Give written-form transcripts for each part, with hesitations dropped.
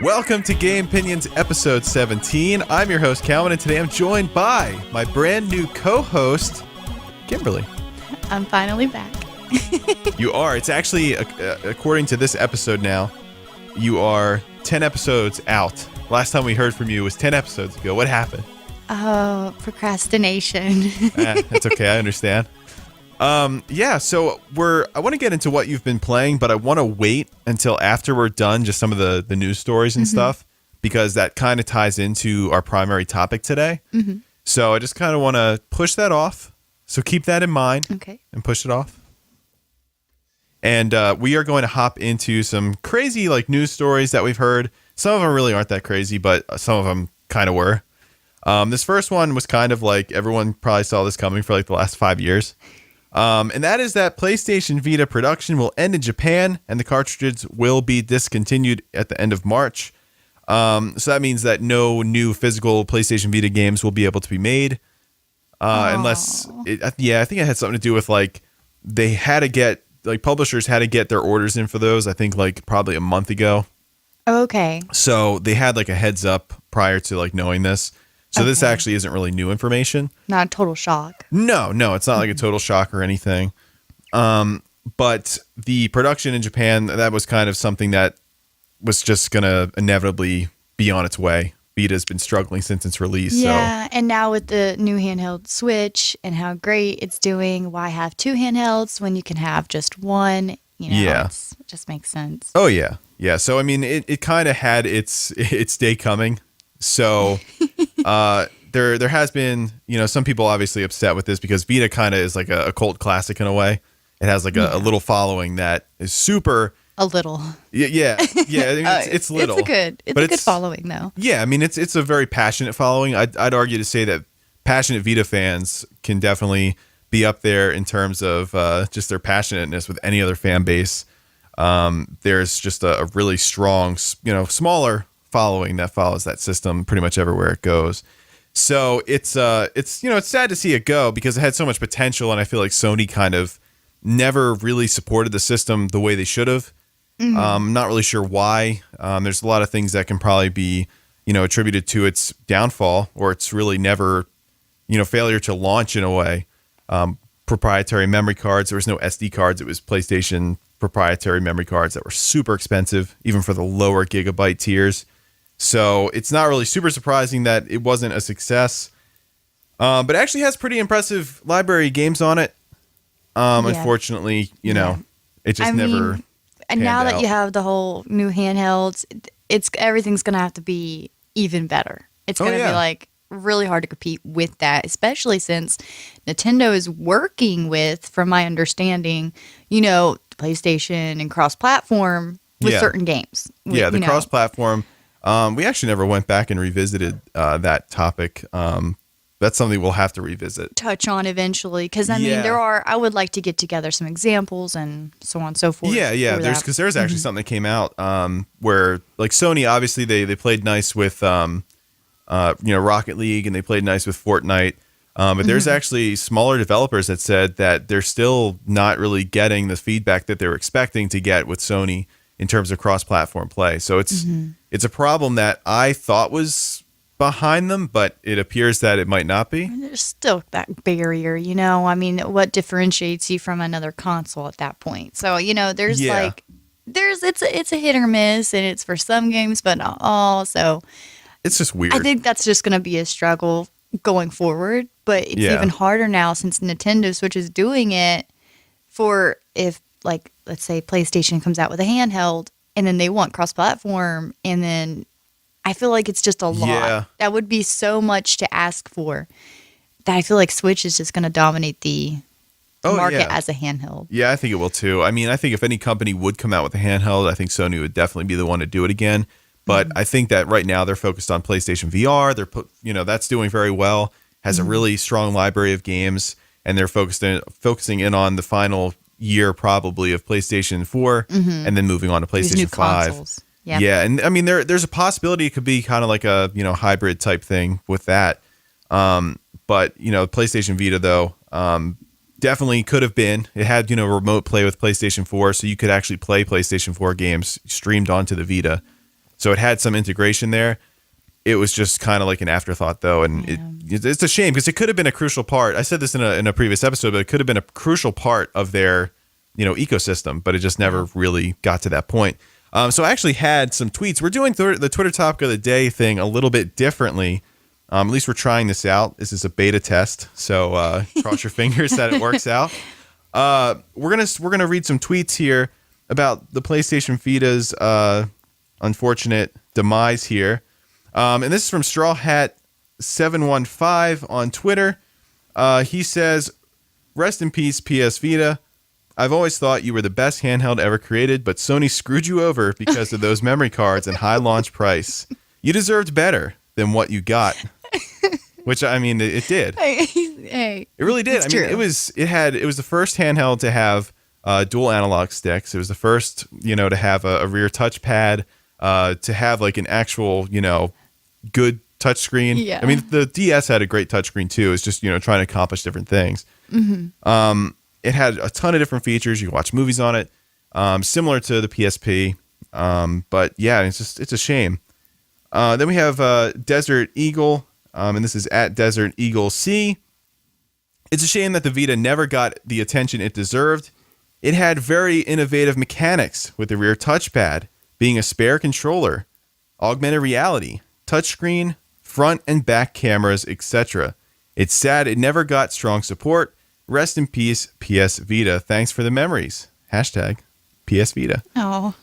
Welcome to Gamepinions episode 17. I'm your host, Calvin, and today I'm joined by my brand new co-host, Kimberly. I'm finally back. You are. It's actually, according to this episode now, you are 10 episodes out. Last time we heard from you was 10 episodes ago. What happened? Oh, procrastination. That's okay. I understand. So I want to get into what you've been playing, but I want to wait until after we're done, just some of the news stories and stuff, because that kind of ties into our primary topic today. So I just kind of want to push that off. So keep that in mind. Okay. And push it off. And we are going to hop into some crazy news stories that we've heard. Some of them really aren't that crazy, but some of them kind of were. This first one was kind of like everyone probably saw this coming for the last 5 years. And that is that PlayStation Vita production will end in Japan and the cartridges will be discontinued at the end of March. So that means that no new physical PlayStation Vita games will be able to be made. Unless, I think it had something to do with they had to get, publishers had to get their orders in for those, I think probably a month ago. Okay. So they had a heads up prior to knowing this. So this actually isn't really new information. Not a total shock. No, it's not a total shock or anything. But the production in Japan, that was kind of something that was just going to inevitably be on its way. Vita's been struggling since its release. Yeah, and now with the new handheld Switch and how great it's doing, why have two handhelds when you can have just one? It just makes sense. Oh, yeah. Yeah, so I mean, it kind of had its day coming. So there has been, some people obviously upset with this because Vita kind of is a cult classic in a way. It has a little following that is super. A little. Yeah. I mean, it's little. It's a good following though. Yeah, I mean it's a very passionate following. I'd argue to say that passionate Vita fans can definitely be up there in terms of just their passionateness with any other fan base. There's just a really strong, smaller following that follows that system pretty much everywhere it goes. So it's sad to see it go because it had so much potential, and I feel like Sony kind of never really supported the system the way they should have. I'm not really sure why. There's a lot of things that can probably be attributed to its downfall, or its really never failure to launch in a way. Proprietary memory cards. There was no SD cards. It was PlayStation proprietary memory cards that were super expensive, even for the lower gigabyte tiers. So it's not really super surprising that it wasn't a success. But it actually has pretty impressive library games on it. Unfortunately, it just never. And now that out. you have the whole new handhelds, everything's gonna have to be even better. It's gonna be really hard to compete with that, especially since Nintendo is working with, from my understanding, PlayStation and cross-platform with certain games. The cross-platform. We actually never went back and revisited that topic. That's something we'll have to revisit. Touch on eventually, because I would like to get together some examples and so on and so forth. Yeah. There's actually something that came out where Sony, obviously they played nice with Rocket League, and they played nice with Fortnite. But there's actually smaller developers that said that they're still not really getting the feedback that they were expecting to get with Sony in terms of cross-platform play. So it's a problem that I thought was behind them, but it appears that it might not be. There's still that barrier, I mean, what differentiates you from another console at that point? So, there's it's a hit or miss, and it's for some games, but not all. So it's just weird. I think that's just going to be a struggle going forward, but it's even harder now since Nintendo Switch is doing it for if, let's say PlayStation comes out with a handheld and then they want cross-platform, and then I feel like it's just a lot. Yeah. That would be so much to ask for that I feel like Switch is just going to dominate the market as a handheld. Yeah, I think it will too. I mean, I think if any company would come out with a handheld, I think Sony would definitely be the one to do it again. But I think that right now they're focused on PlayStation VR. They're that's doing very well, has a really strong library of games, and they're focusing in on the final year probably of PlayStation 4 and then moving on to PlayStation 5. Consoles. Yeah, and I mean there's a possibility it could be kind of like a hybrid type thing with that. But PlayStation Vita though definitely could have been. It had remote play with PlayStation 4, so you could actually play PlayStation 4 games streamed onto the Vita. So it had some integration there. It was just kind of like an afterthought, though, and it's a shame because it could have been a crucial part. I said this in a previous episode, but it could have been a crucial part of their ecosystem, but it just never really got to that point. So I actually had some tweets. We're doing the Twitter topic of the day thing a little bit differently. At least we're trying this out. This is a beta test, so cross your fingers that it works out. We're gonna read some tweets here about the PlayStation Vita's unfortunate demise here. And this is from Straw Hat 715 on Twitter. He says, "Rest in peace, PS Vita. I've always thought you were the best handheld ever created, but Sony screwed you over because of those memory cards and high launch price. You deserved better than what you got." Which, I mean, it did. Hey, it really did. It's I mean, true. it was the first handheld to have dual analog sticks. It was the first, to have a rear touchpad, to have like an actual, good touchscreen. Yeah. I mean, the DS had a great touchscreen too. It's just, trying to accomplish different things. Mm-hmm. It had a ton of different features. You can watch movies on it, similar to the PSP. But yeah, it's a shame. Then we have Desert Eagle, and this is at Desert Eagle C. "It's a shame that the Vita never got the attention it deserved. It had very innovative mechanics with the rear touchpad, being a spare controller, augmented reality, touchscreen, front and back cameras, etc. It's sad it never got strong support. Rest in peace, PS Vita. Thanks for the memories. Hashtag PS Vita." Oh,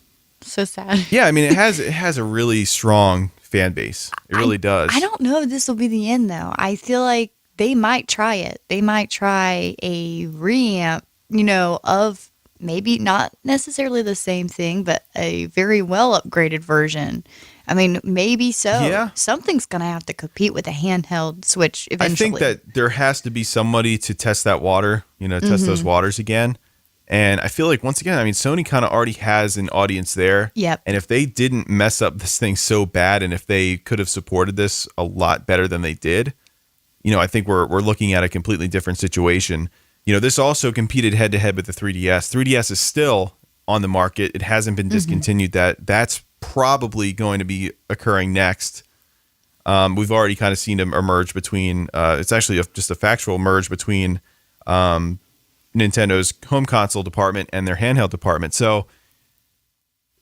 so sad. Yeah, I mean, it has a really strong fan base. It really does. I don't know if this will be the end, though. I feel like they might try it. They might try a reamp, of maybe not necessarily the same thing, but a very well upgraded version. I mean, maybe so. Yeah. Something's going to have to compete with a handheld Switch eventually. I think that there has to be somebody to test that water, test those waters again. And I feel like, once again, I mean, Sony kind of already has an audience there. Yep. And if they didn't mess up this thing so bad, and if they could have supported this a lot better than they did, I think we're looking at a completely different situation. This also competed head to head with the 3DS. 3DS is still on the market. It hasn't been discontinued. That's probably going to be occurring next. We've already kind of seen them emerge between. It's actually just a factual merge between Nintendo's home console department and their handheld department. So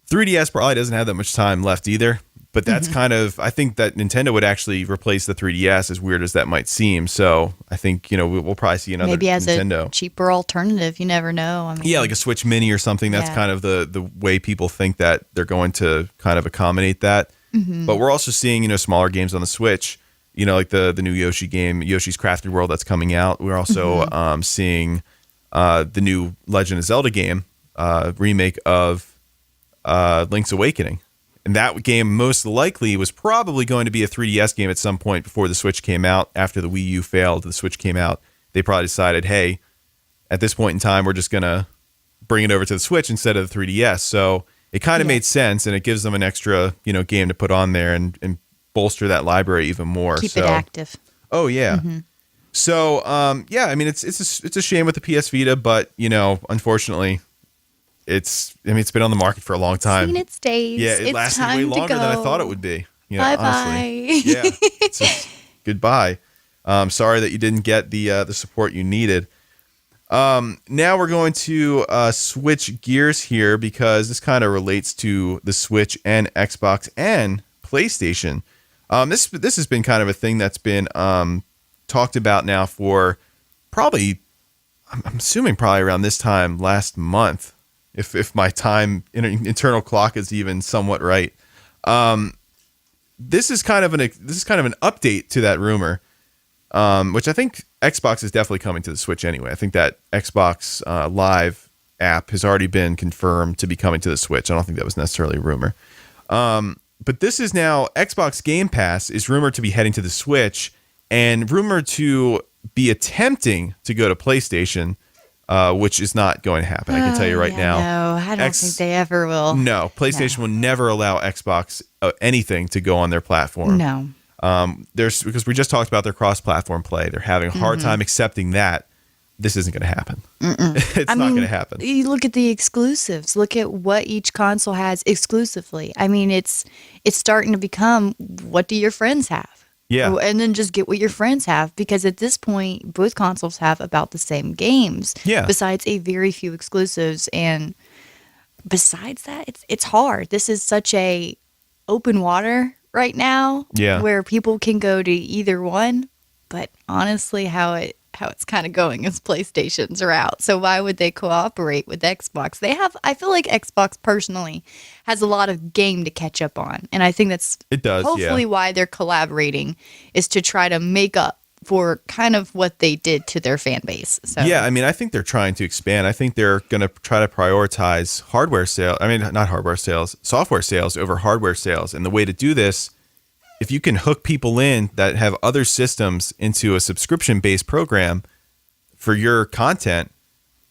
3DS probably doesn't have that much time left either. But that's kind of, I think that Nintendo would actually replace the 3DS, as weird as that might seem. So I think, we'll probably see another maybe as Nintendo. a cheaper alternative. You never know. I mean, Yeah, like a Switch Mini or something. That's kind of the way people think that they're going to kind of accommodate that. But we're also seeing, smaller games on the Switch, like the new Yoshi game, Yoshi's Crafted World, that's coming out. We're also seeing the new Legend of Zelda game, remake of Link's Awakening. And that game most likely was probably going to be a 3DS game at some point before the Switch came out. After the Wii U failed, the Switch came out. They probably decided, hey, at this point in time, we're just going to bring it over to the Switch instead of the 3DS. So it kind of made sense, and it gives them an extra, game to put on there and bolster that library even more. Keep it active. Oh, yeah. So, yeah, I mean, it's a shame with the PS Vita, but, unfortunately, it's been on the market for a long time. Seen its days. Yeah, it lasted way longer than I thought it would be. Bye honestly. Yeah, it's just goodbye. Sorry that you didn't get the support you needed. Now we're going to switch gears here because this kind of relates to the Switch and Xbox and PlayStation. This has been kind of a thing that's been talked about now for probably, I'm assuming probably around this time last month. If my time internal clock is even somewhat right, this is kind of an update to that rumor, which I think Xbox is definitely coming to the Switch anyway. I think that Xbox Live app has already been confirmed to be coming to the Switch. I don't think that was necessarily a rumor, but this is now Xbox Game Pass is rumored to be heading to the Switch and rumored to be attempting to go to PlayStation. Which is not going to happen. I can tell you right now. No, I don't think they ever will. No, PlayStation will never allow Xbox anything to go on their platform. No. Because we just talked about their cross-platform play. They're having a hard time accepting that. this isn't going to happen. It's not going to happen. You look at the exclusives. Look at what each console has exclusively. I mean, it's starting to become, what do your friends have? Yeah. And then just get what your friends have, because at this point, both consoles have about the same games. Yeah. Besides a very few exclusives, and besides that, it's hard. This is such a open water right now. Yeah. Where people can go to either one, but honestly, how it's kind of going is PlayStations are out. So why would they cooperate with Xbox? I feel like Xbox personally has a lot of game to catch up on. And I think hopefully why they're collaborating is to try to make up for kind of what they did to their fan base. So yeah, I mean, I think they're trying to expand. I think they're going to try to prioritize software sales over hardware sales. And the way to do this, if you can hook people in that have other systems into a subscription-based program for your content,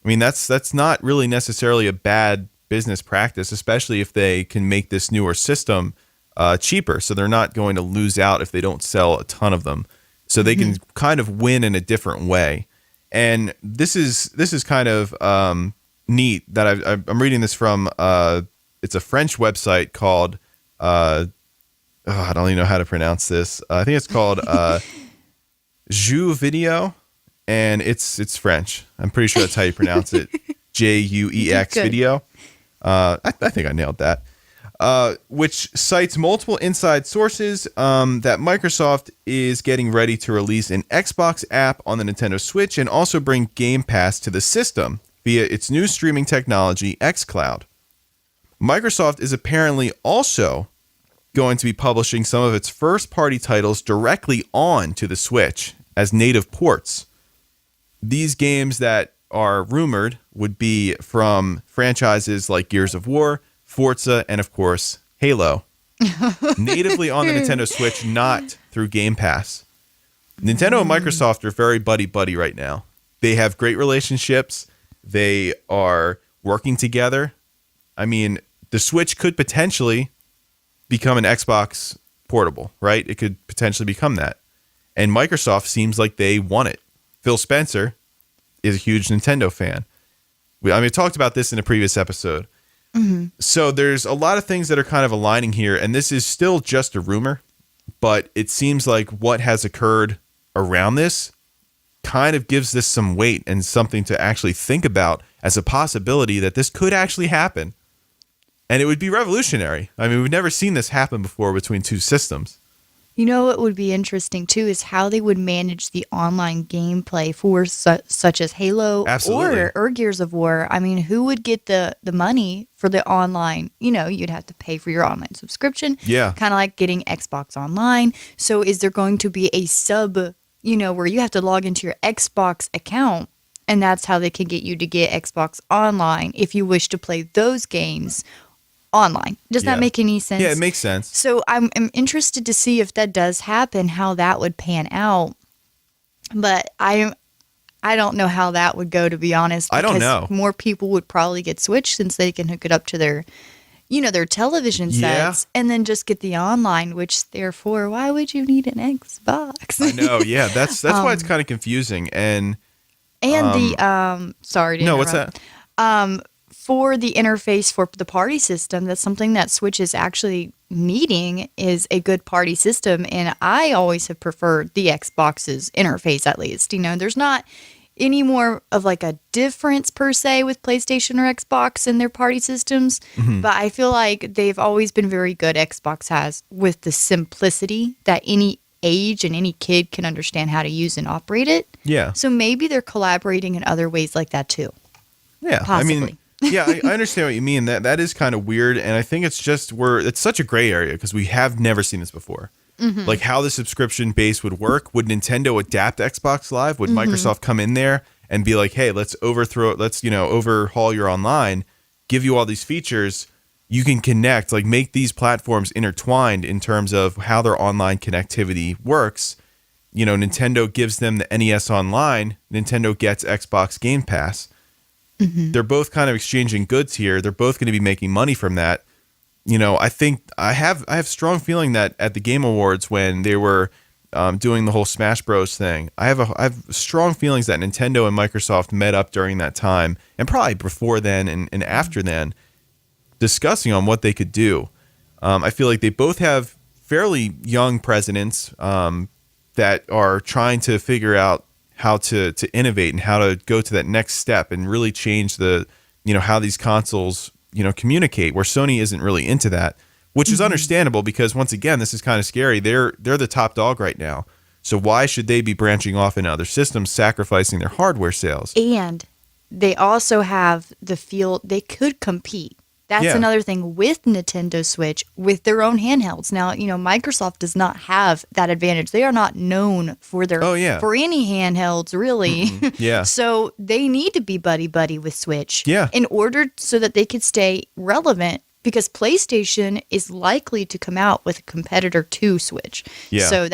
I mean, that's not really necessarily a bad business practice, especially if they can make this newer system cheaper. So they're not going to lose out if they don't sell a ton of them. So they can kind of win in a different way. And this is kind of neat that I'm reading this from. It's a French website called I don't even know how to pronounce this. I think it's called Jeux Video, and it's French. I'm pretty sure that's how you pronounce it. JUEX Video. I think I nailed that. Which cites multiple inside sources that Microsoft is getting ready to release an Xbox app on the Nintendo Switch and also bring Gamepass to the system via its new streaming technology, xCloud. Microsoft is apparently also going to be publishing some of its first-party titles directly on to the Switch as native ports. These games that are rumored would be from franchises like Gears of War, Forza, and of course, Halo. Natively on the Nintendo Switch, not through Game Pass. Nintendo and Microsoft are very buddy-buddy right now. They have great relationships. They are working together. I mean, the Switch could potentially become an Xbox portable, right? It could potentially become that. And Microsoft seems like they want it. Phil Spencer is a huge Nintendo fan. We talked about this in a previous episode. So there's a lot of things that are kind of aligning here, and this is still just a rumor, but it seems like what has occurred around this kind of gives this some weight and something to actually think about as a possibility that this could actually happen. And it would be revolutionary. I mean, we've never seen this happen before between two systems. You know what would be interesting, too, is how they would manage the online gameplay for such as Halo or Gears of War. I mean, who would get the money for the online? You know, you'd have to pay for your online subscription. Yeah. Kind of like getting Xbox Online. So is there going to be a sub, where you have to log into your Xbox account, and that's how they can get you to get Xbox Online if you wish to play those games online. Does that make any sense? Yeah, it makes sense. So I'm interested to see if that does happen, how that would pan out. But I don't know how that would go, to be honest. I don't know. More people would probably get Switch since they can hook it up to their, their television sets and then just get the online, which therefore, why would you need an Xbox? I know. Yeah, that's why it's kind of confusing. And sorry to interrupt. what's that? For the interface for the party system, that's something that Switch is actually needing, is a good party system. And I always have preferred the Xbox's interface, at least. There's not any more of like a difference per se with PlayStation or Xbox in their party systems. But I feel like they've always been very good, Xbox has, with the simplicity that any age and any kid can understand how to use and operate it. Yeah. So maybe they're collaborating in other ways like that too. Yeah. Possibly. I mean, yeah, I understand what you mean. That is kind of weird, and I think it's just it's such a gray area because we have never seen this before. Like how the subscription base would work. Would Nintendo adapt Xbox Live? Would Microsoft come in there and be like, "Hey, let's overhaul your online, give you all these features. You can connect, like make these platforms intertwined in terms of how their online connectivity works." Nintendo gives them the NES Online. Nintendo gets Xbox Game Pass. They're both kind of exchanging goods here. They're both going to be making money from that. I think I have strong feeling that at the Game Awards when they were doing the whole Smash Bros thing. I have strong feelings that Nintendo and Microsoft met up during that time, and probably before then and after then, discussing on what they could do. I feel like they both have fairly young presidents that are trying to figure out how to innovate and how to go to that next step and really change the, how these consoles, communicate, where Sony isn't really into that, which is understandable because, once again, this is kind of scary. They're the top dog right now. So why should they be branching off into other systems, sacrificing their hardware sales? And they also have the feel they could compete. That's another thing with Nintendo Switch, with their own handhelds. Now, Microsoft does not have that advantage. They are not known for their for any handhelds, really. Yeah. So they need to be buddy-buddy with Switch in order so that they could stay relevant, because PlayStation is likely to come out with a competitor to Switch. Yeah. So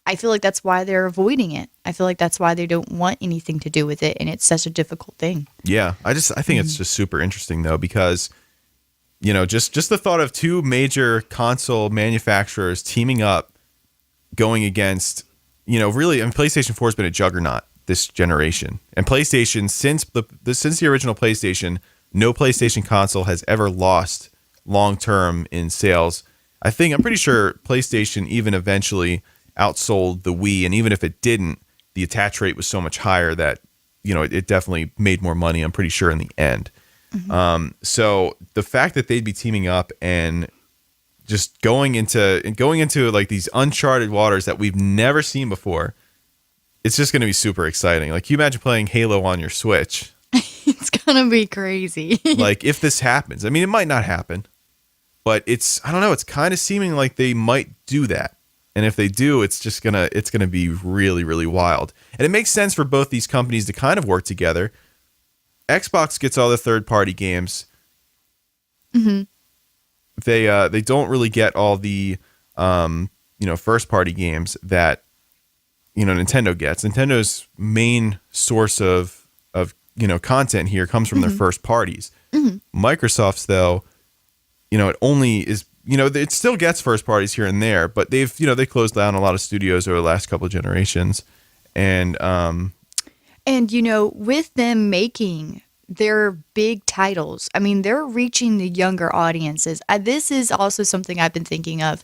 I feel like that's why they're avoiding it. I feel like that's why they don't want anything to do with it, and it's such a difficult thing. Yeah. I think it's just super interesting, though, because just the thought of two major console manufacturers teaming up, going against, really, PlayStation 4 has been a juggernaut this generation. And PlayStation, since the original PlayStation, no PlayStation console has ever lost long-term in sales. I'm pretty sure PlayStation even eventually outsold the Wii. And even if it didn't, the attach rate was so much higher that, it definitely made more money, I'm pretty sure, in the end. So the fact that they'd be teaming up and just going into like these uncharted waters that we've never seen before, it's just going to be super exciting. Like, you imagine playing Halo on your Switch. It's going to be crazy. Like, if this happens, I mean, it might not happen, but I don't know, it's kind of seeming like they might do that. And if they do, it's going to be really, really wild. And it makes sense for both these companies to kind of work together. Xbox gets all the third-party games. Mm-hmm. They don't really get all the first-party games that Nintendo gets. Nintendo's main source of content here comes from their first parties. Mm-hmm. Microsoft's, though, it only is it still gets first parties here and there, but they closed down a lot of studios over the last couple of generations, and with them making their big titles, I mean, they're reaching the younger audiences. This is also something I've been thinking of.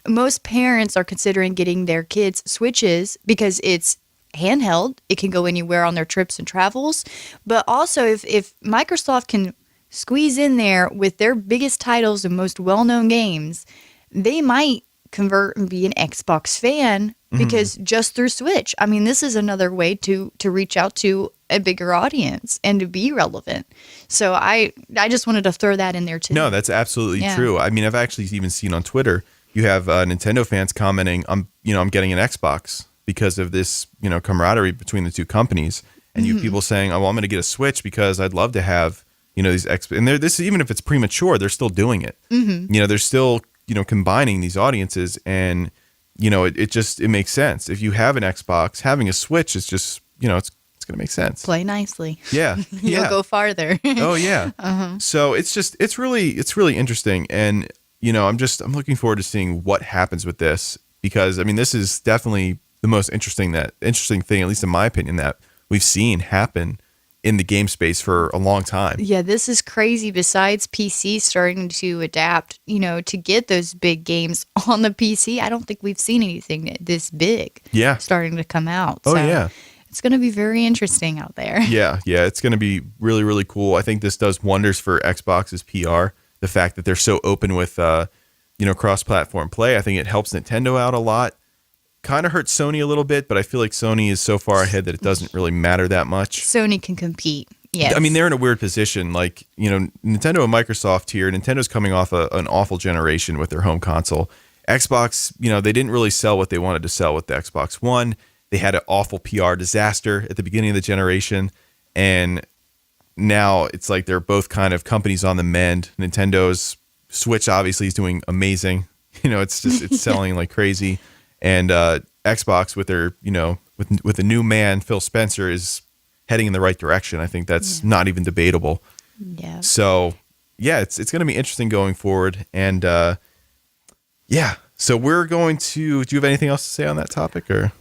Most parents are considering getting their kids Switches because it's handheld. It can go anywhere on their trips and travels. But also, if Microsoft can squeeze in there with their biggest titles and most well-known games, they might convert and be an Xbox fan because just through Switch. I mean, this is another way to reach out to a bigger audience and to be relevant. So I just wanted to throw that in there too. No, that's absolutely true. I mean, I've actually even seen on Twitter, you have Nintendo fans commenting, I'm getting an Xbox because of this, camaraderie between the two companies. And you have people saying, oh, well, I'm going to get a Switch because I'd love to have, these and this, even if it's premature, they're still doing it. Mm-hmm. They're still, combining these audiences, and, it makes sense. If you have an Xbox, having a Switch is just, it's going to make sense. Play nicely. Yeah. You'll go farther. Oh yeah. Uh-huh. So it's really interesting. And, I'm looking forward to seeing what happens with this, because I mean, this is definitely the most interesting thing, at least in my opinion, that we've seen happen in the game space for a long time. Yeah, this is crazy. Besides PC starting to adapt, to get those big games on the PC, I don't think we've seen anything this big starting to come out. Oh, yeah. It's going to be very interesting out there. Yeah, it's going to be really, really cool. I think this does wonders for Xbox's PR. The fact that they're so open with, cross-platform play. I think it helps Nintendo out a lot. Kind of hurts Sony a little bit, but I feel like Sony is so far ahead that it doesn't really matter that much. Sony can compete. Yes. I mean, they're in a weird position. Like, Nintendo and Microsoft here. Nintendo's coming off an awful generation with their home console. Xbox, they didn't really sell what they wanted to sell with the Xbox One. They had an awful PR disaster at the beginning of the generation. And now it's like they're both kind of companies on the mend. Nintendo's Switch obviously is doing amazing. It's selling like crazy. And Xbox with their, with the new man, Phil Spencer, is heading in the right direction. I think that's not even debatable. Yeah. So, it's going to be interesting going forward. And, So we're going to. Do you have anything else to say on that topic, or?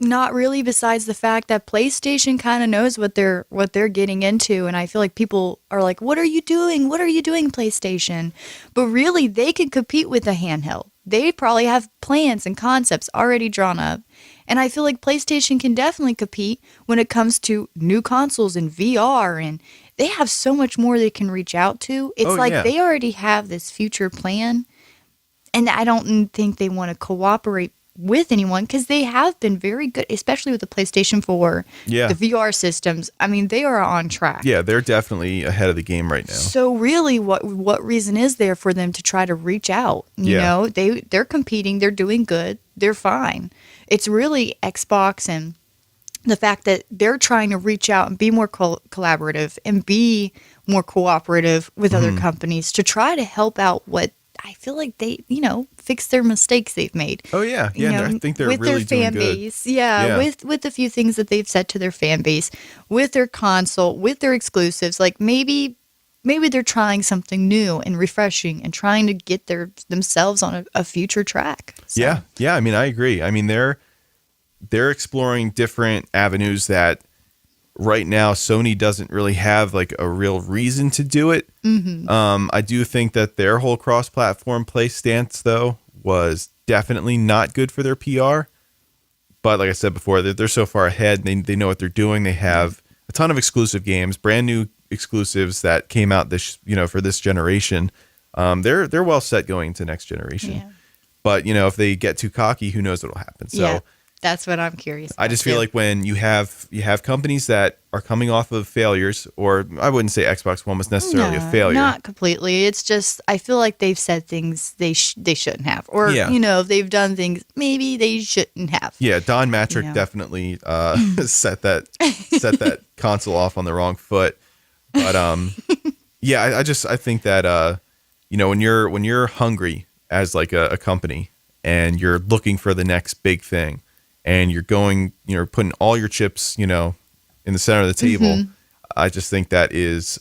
Not really, besides the fact that PlayStation kind of knows what they're getting into, and I feel like people are like, "What are you doing? What are you doing, PlayStation?" But really, they can compete with the handheld. They probably have plans and concepts already drawn up, and I feel like PlayStation can definitely compete when it comes to new consoles and VR, and they have so much more they can reach out to. It's they already have this future plan, and I don't think they want to cooperate with anyone because they have been very good, especially with the PlayStation 4, the VR systems. I mean, they are on track. Yeah, they're definitely ahead of the game right now. So really, what reason is there for them to try to reach out? You know, they're competing, they're doing good, they're fine. It's really Xbox and the fact that they're trying to reach out and be more collaborative and be more cooperative with other companies to try to help out what I feel like they, fix their mistakes they've made. Oh yeah, I think they're with really their fan doing good. base. Yeah, with a few things that they've said to their fan base, with their console, with their exclusives. Like maybe they're trying something new and refreshing and trying to get themselves on a future track. So. Yeah. I mean, I agree. I mean, they're exploring different avenues that right now Sony doesn't really have like a real reason to do it. I do think that their whole cross-platform play stance though was definitely not good for their PR. But like I said before, they're so far ahead. They know what they're doing. They have a ton of exclusive games, brand new exclusives that came out this for this generation. They're well set going into next generation. Yeah. But if they get too cocky, who knows what'll happen. So yeah. That's what I'm curious about. I just feel like when you have companies that are coming off of failures, or I wouldn't say Xbox One was necessarily a failure. Not completely. It's just I feel like they've said things they shouldn't have, or they've done things maybe they shouldn't have. Yeah, Don Matrick definitely set that console off on the wrong foot. But I think that when you're hungry as like a company and you're looking for the next big thing. And you're putting all your chips, in the center of the table. I just think that is,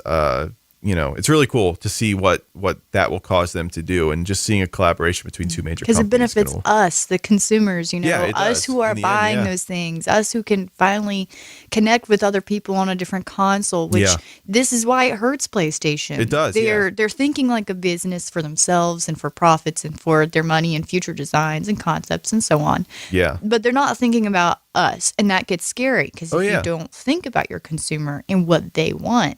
it's really cool to see what that will cause them to do, and just seeing a collaboration between two major companies. Because it benefits us, the consumers, us who are buying those things, us who can finally connect with other people on a different console, which this is why it hurts PlayStation. It does. They're thinking like a business for themselves and for profits and for their money and future designs and concepts and so on. Yeah. But they're not thinking about us, and that gets scary because if you don't think about your consumer and what they want,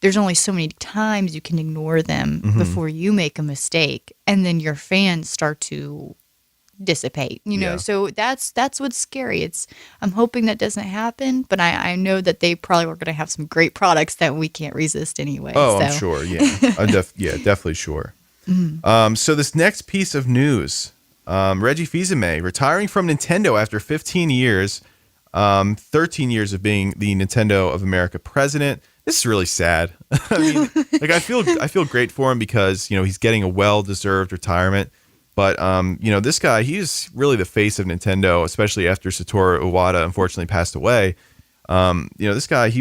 there's only so many times you can ignore them before you make a mistake, and then your fans start to dissipate. So that's what's scary. I'm hoping that doesn't happen, but I know that they probably are going to have some great products that we can't resist anyway. Oh, I'm sure. Yeah, I'm definitely sure. So this next piece of news, Reggie Fils-Aimé retiring from Nintendo after 15 years, 13 years of being the Nintendo of America president. This is really sad. I mean, like I feel great for him because, he's getting a well-deserved retirement. But, this guy, he's really the face of Nintendo, especially after Satoru Iwata unfortunately passed away. This guy,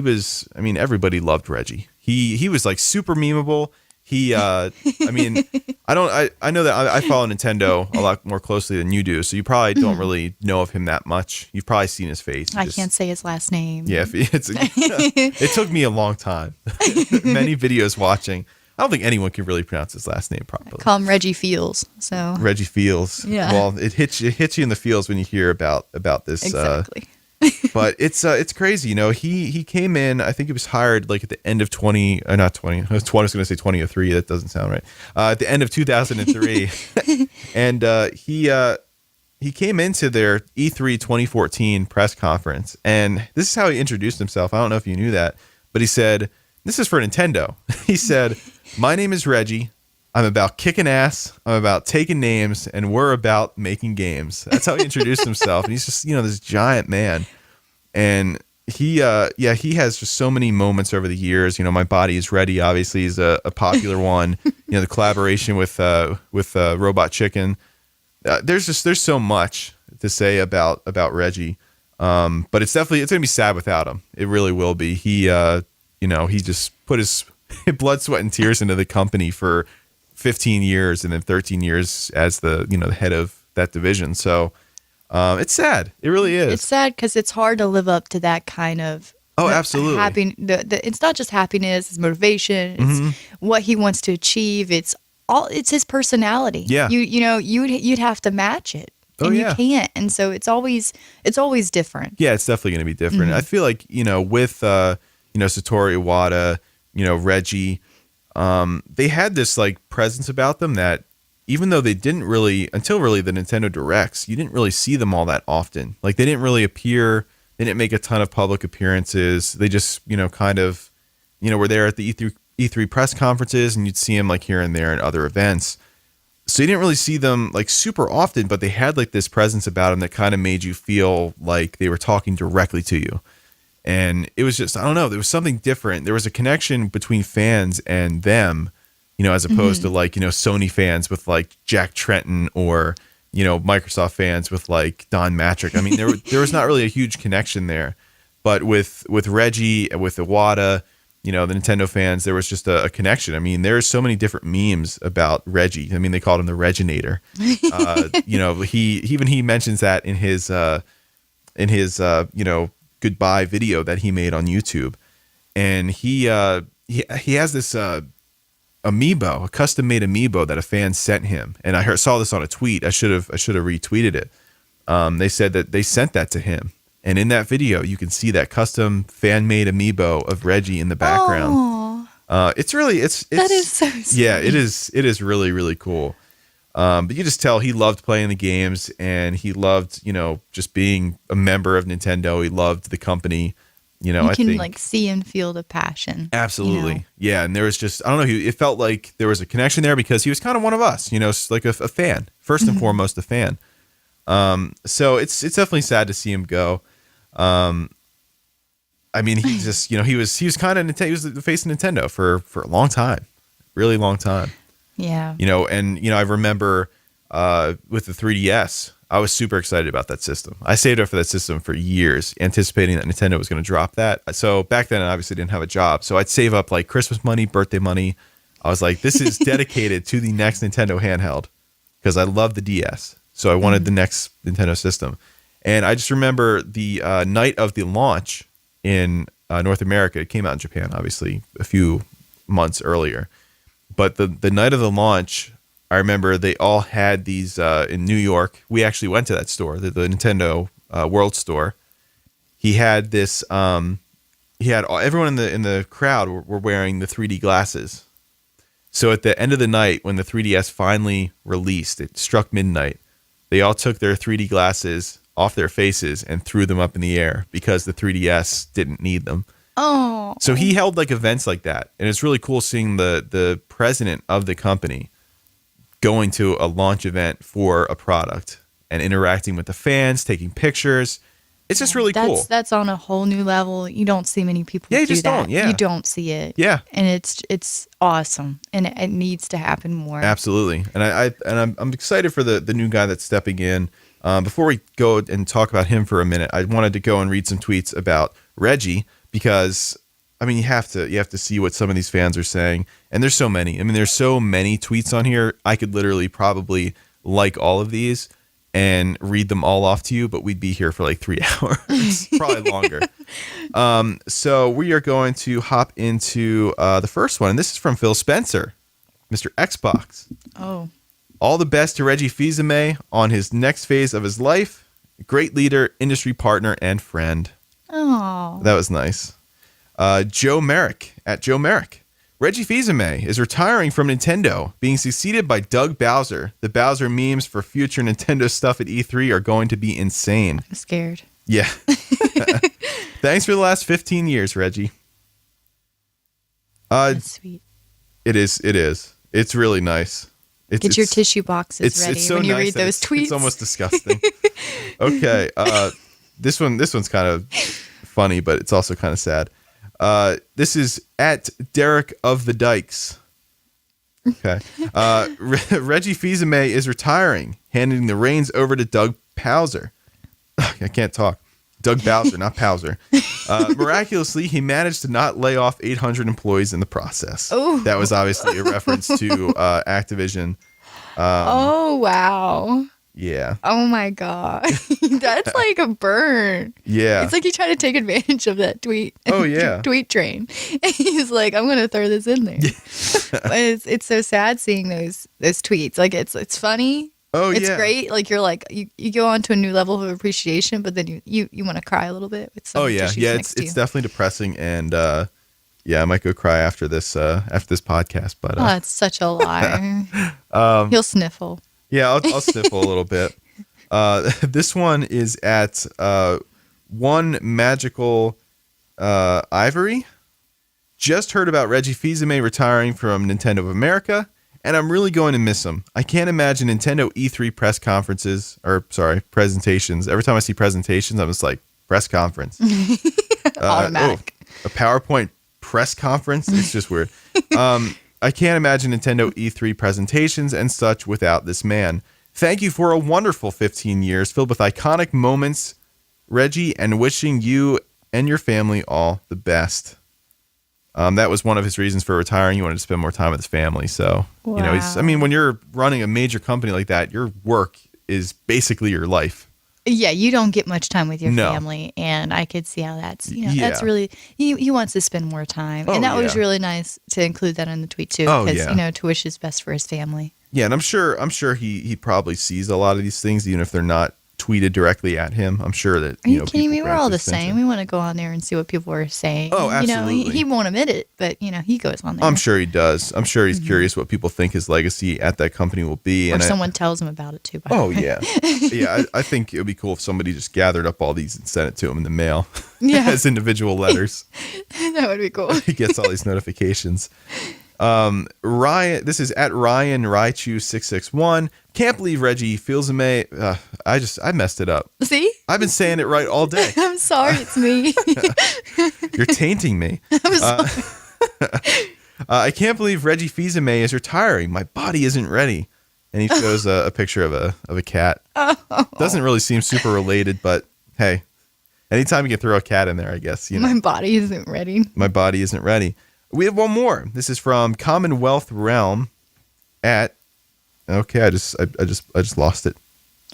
everybody loved Reggie. He was like super memeable. I know that I follow Nintendo a lot more closely than you do, so you probably don't really know of him that much. You've probably seen his face. I can't say his last name. Yeah, it took me a long time. Many videos watching. I don't think anyone can really pronounce his last name properly. I call him Reggie Fils. So Reggie Fils. Yeah. Well, it hits you in the feels when you hear about this. Exactly. But it's crazy, he came in, I think he was hired like at the end of 2003, that doesn't sound right. At the end of 2003. And he came into their E3 2014 press conference, and this is how he introduced himself. I don't know if you knew that, but he said, this is for Nintendo. He said, "My name is Reggie. I'm about kicking ass, I'm about taking names, and we're about making games." That's how he introduced himself. And he's just, this giant man. And he has just so many moments over the years. My Body is Ready, obviously, is a popular one. The collaboration with Robot Chicken. There's so much to say about Reggie. But it's going to be sad without him. It really will be. He just put his blood, sweat, and tears into the company for 15 years and then 13 years as the head of that division. So it's sad. It really is. It's sad because it's hard to live up to that kind of. Absolutely. It's not just happiness, it's motivation, it's what he wants to achieve. It's his personality. Yeah. You'd have to match it. And you can't. And so it's always different. Yeah, it's definitely going to be different. I feel like, with Satoru Iwata, Reggie, they had this like presence about them that even though they didn't really, until really the Nintendo Directs, you didn't really see them all that often. Like they didn't really appear. They didn't make a ton of public appearances. They just, kind of, were there at the E3 press conferences, and you'd see them like here and there in other events. So you didn't really see them like super often, but they had like this presence about them that kind of made you feel like they were talking directly to you. And it was just, I don't know, there was something different. There was a connection between fans and them, as opposed to like, Sony fans with like Jack Tretton or, Microsoft fans with like Don Matrick. I mean, there was not really a huge connection there, but with Reggie, with Iwata, the Nintendo fans, there was just a connection. I mean, there's so many different memes about Reggie. I mean, they called him the Reginator. He mentions that in his goodbye video that he made on YouTube. And he has this, amiibo, a custom made amiibo that a fan sent him, and I saw this on a tweet. I should have retweeted it. They said that they sent that to him, and in that video you can see that custom fan made amiibo of Reggie in the background. That is so sweet. Yeah, it is really, really cool. But you just tell he loved playing the games, and he loved just being a member of Nintendo. He loved the company. You can like see and feel the passion. Absolutely. Yeah. And there was just, I don't know, it felt like there was a connection there because he was kind of one of us, like a fan, first and foremost, a fan. So it's definitely sad to see him go. I mean, he just, he was kind of, he was the face of Nintendo for a long time, really long time. Yeah. And I remember with the 3DS, I was super excited about that system. I saved up for that system for years, anticipating that Nintendo was going to drop that. So back then, I obviously didn't have a job. So I'd save up like Christmas money, birthday money. I was like, this is dedicated to the next Nintendo handheld because I love the DS. So I wanted the next Nintendo system. And I just remember the night of the launch in North America. It came out in Japan, obviously, a few months earlier. But the night of the launch, I remember they all had these in New York. We actually went to that store, the Nintendo World Store. He had this. He had everyone in the crowd were wearing the 3D glasses. So at the end of the night, when the 3DS finally released, it struck midnight. They all took their 3D glasses off their faces and threw them up in the air because the 3DS didn't need them. Oh. So he held like events like that, and it's really cool seeing the president of the company going to a launch event for a product and interacting with the fans, taking pictures. It's just really cool. That's on a whole new level. You don't see many people do that. Don't. Yeah. You don't see it. Yeah. And it's awesome, and it needs to happen more. Absolutely. And I'm excited for the new guy that's stepping in. Before we go and talk about him for a minute, I wanted to go and read some tweets about Reggie because I mean, you have to see what some of these fans are saying. And there's so many. I mean, there's so many tweets on here. I could literally probably like all of these and read them all off to you, but we'd be here for like 3 hours, probably longer. So we are going to hop into the first one. And this is from Phil Spencer, Mr. Xbox. Oh. All the best to Reggie Fils-Aimé on his next phase of his life. Great leader, industry partner, and friend. Oh. That was nice. Joe Merrick at Joe Merrick. Reggie Fils-Aimé is retiring from Nintendo, being succeeded by Doug Bowser. The Bowser memes for future Nintendo stuff at E3 are going to be insane. I'm scared. Yeah. Thanks for the last 15 years, Reggie. That's sweet. It is. It's really nice. Get your tissue boxes ready so when you nice read those tweets. It's almost disgusting. Okay. This one's kind of funny, but it's also kind of sad. This is at Derek of the Dykes. Okay. Reggie Fils-Aimé is retiring, handing the reins over to Doug Bowser. I can't talk. Doug Bowser, not Bowser. Miraculously, he managed to not lay off 800 employees in the process. Ooh. That was obviously a reference to Activision. Oh, wow. Yeah. Oh, my God. That's like a burn. Yeah. It's like he tried to take advantage of that tweet. Oh, yeah. Tweet train. And he's like, I'm going to throw this in there. But it's so sad seeing those tweets. Like, it's funny. Oh, it's yeah. great. Like, you're like, you go on to a new level of appreciation, but then you want to cry a little bit with some tissues next to you. It's definitely depressing, and yeah, I might go cry after this podcast. But oh, that's such a lie. He'll sniffle. Yeah, I'll sniffle a little bit. This one is at One Magical Ivory. Just heard about Reggie Fils-Aimé retiring from Nintendo of America, and I'm really going to miss him. I can't imagine Nintendo E3 presentations. Every time I see presentations, I'm just like, press conference. Automatic. A PowerPoint press conference? It's just weird. I can't imagine Nintendo E3 presentations and such without this man. Thank you for a wonderful 15 years filled with iconic moments, Reggie, and wishing you and your family all the best. That was one of his reasons for retiring. He wanted to spend more time with his family. So, wow. You know, when you're running a major company like that, your work is basically your life. Yeah, you don't get much time with your family, and I could see how that's, that's really, he wants to spend more time. And that was really nice to include that in the tweet too, because, to wish his best for his family. Yeah, and I'm sure he probably sees a lot of these things, even if they're not tweeted directly at him. I'm sure that, Are you kidding me? We're all the same. We want to go on there and see what people are saying. Oh, absolutely. He won't admit it, but, he goes on there. I'm sure he does. I'm sure he's curious what people think his legacy at that company will be. Or someone tells him about it, too. Yeah. Yeah, I think it would be cool if somebody just gathered up all these and sent it to him in the mail as individual letters. That would be cool. He gets all these notifications. Ryan, this is at Ryan Raichu 661. Can't believe Reggie Fils-Aimé. I messed it up. See? I've been saying it right all day. I'm sorry, it's me. You're tainting me. I'm sorry. I can't believe Reggie Fils-Aimé is retiring. My body isn't ready. And he shows a picture of a cat. Oh. Doesn't really seem super related, but hey, anytime you can throw a cat in there, I guess. My body isn't ready. My body isn't ready. We have one more. This is from Commonwealth Realm at. Okay, I just lost it.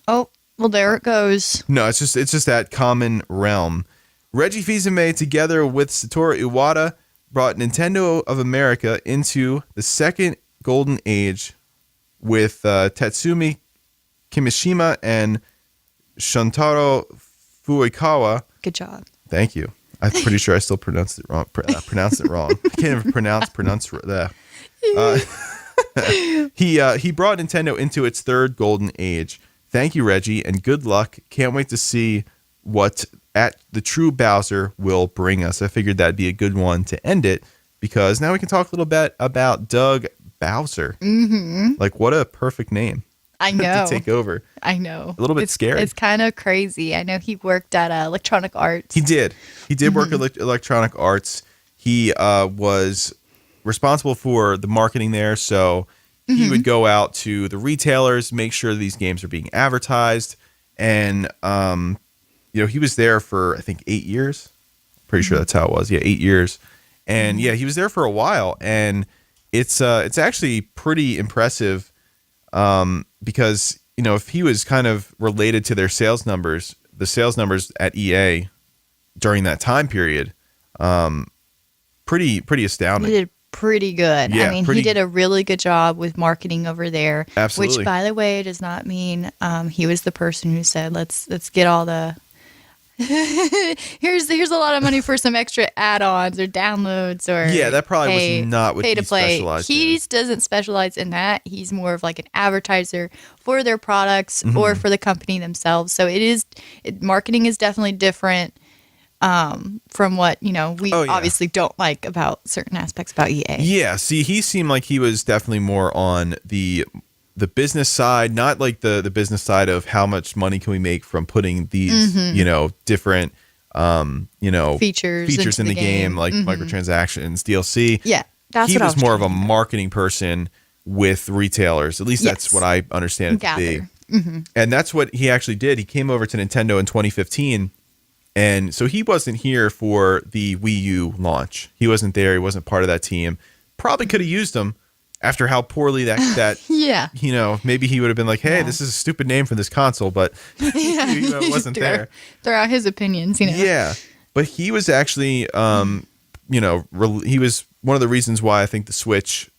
Oh, well, there it goes. No, it's just at Common Realm. Reggie Fils-Aimé, together with Satoru Iwata, brought Nintendo of America into the second golden age with Tatsumi Kimishima and Shuntaro Furukawa. Good job. Thank you. I'm pretty sure I still pronounced it wrong. Pronounced it wrong. I can't even pronounce that. He brought Nintendo into its third golden age. Thank you, Reggie, and good luck. Can't wait to see what at the true Bowser will bring us. I figured that'd be a good one to end it, because now we can talk a little bit about Doug Bowser. Mm-hmm. Like, what a perfect name. I know. To take over. I know. A little bit scary. It's kind of crazy. I know he worked at Electronic Arts. He did. He did work at Electronic Arts. He was responsible for the marketing there. So he would go out to the retailers, make sure these games are being advertised. And, he was there for, I think, 8 years. Pretty sure that's how it was. Yeah, 8 years. And he was there for a while. And it's actually pretty impressive. Because, if he was kind of related to their sales numbers, the sales numbers at EA during that time period, pretty astounding. He did pretty good. Yeah, he did a really good job with marketing over there. Absolutely. Which, by the way, does not mean he was the person who said, let's get all the here's a lot of money for some extra add-ons or downloads, or that probably was not what he specialized in. He doesn't specialize in that. He's more of like an advertiser for their products or for the company themselves. So marketing is definitely different from what we obviously don't like about certain aspects about EA. Yeah, see, he seemed like he was definitely more on the business side, not like the business side of how much money can we make from putting these, different, features in the game, like microtransactions, DLC. Yeah, that's he what was more of a marketing person with retailers. At least that's what I understand it to be. And that's what he actually did. He came over to Nintendo in 2015 And so he wasn't here for the Wii U launch. He wasn't there. He wasn't part of that team. Probably could have used him after how poorly that yeah. Maybe he would have been like, hey, this is a stupid name for this console, but it wasn't there. Throw out his opinions, Yeah. But he was actually, he was one of the reasons why I think the Switch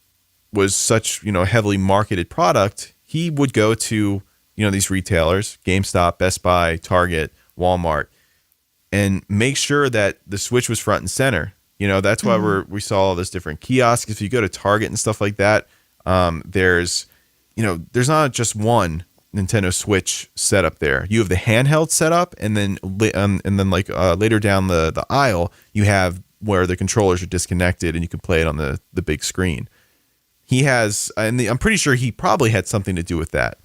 was such, a heavily marketed product. He would go to, these retailers, GameStop, Best Buy, Target, Walmart, and make sure that the Switch was front and center. That's why we saw all those different kiosks. If you go to Target and stuff like that, there's not just one Nintendo Switch setup there. You have the handheld setup, and then later down the aisle, you have where the controllers are disconnected and you can play it on the big screen. He has, and I'm pretty sure he probably had something to do with that.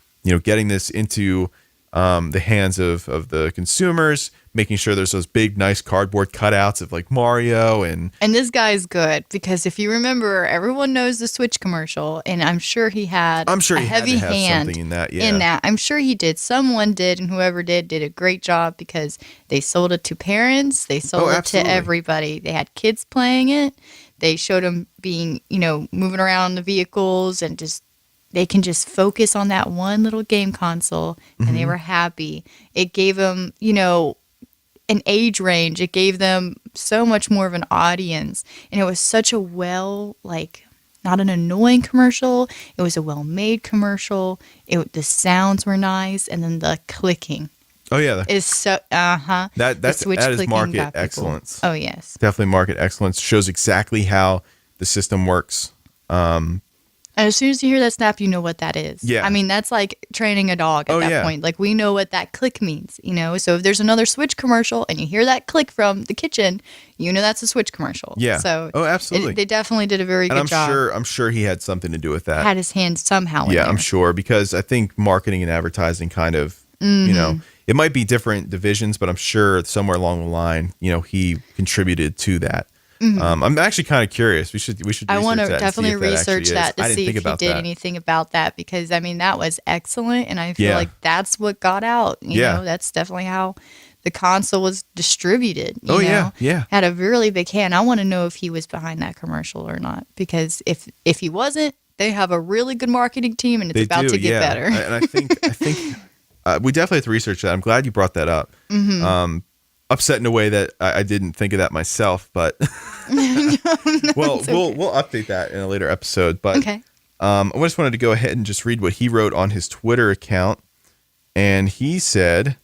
Getting this into the hands of the consumers, making sure there's those big, nice cardboard cutouts of like Mario and this guy's good because if you remember, everyone knows the Switch commercial, and I'm sure he had a heavy hand something in that. Yeah. In that, I'm sure he did. Someone did, and whoever did a great job because they sold it to parents, they sold it to everybody. They had kids playing it. They showed them being, moving around the vehicles and just. They can just focus on that one little game console, and they were happy. It gave them, an age range. It gave them so much more of an audience. And it was such a not an annoying commercial. It was a well-made commercial. The sounds were nice, and then the clicking. Oh yeah, is so that is market excellence. Oh yes, definitely market excellence. Shows exactly how the system works. And as soon as you hear that snap, you know what that is. Yeah. I mean, that's like training a dog at that point. Like, we know what that click means, So if there's another Switch commercial and you hear that click from the kitchen, that's a Switch commercial. Yeah. So absolutely. They definitely did a very good job. I'm sure he had something to do with that. Had his hand somehow in there. Yeah, I'm sure. Because I think marketing and advertising kind of, it might be different divisions, but I'm sure somewhere along the line, he contributed to that. Mm-hmm. I'm actually kind of curious. We should. I want to definitely research that to see if he did anything about that, because that was excellent, and I feel like that's what got out. You know, that's definitely how the console was distributed. You know? Had a really big hand. I want to know if he was behind that commercial or not, because if he wasn't, they have a really good marketing team, and it's about to get better. And I think we definitely have to research that. I'm glad you brought that up. Mm-hmm. Upset in a way that I didn't think of that myself, but we'll update that in a later episode. But okay. I just wanted to go ahead and just read what he wrote on his Twitter account. And he said,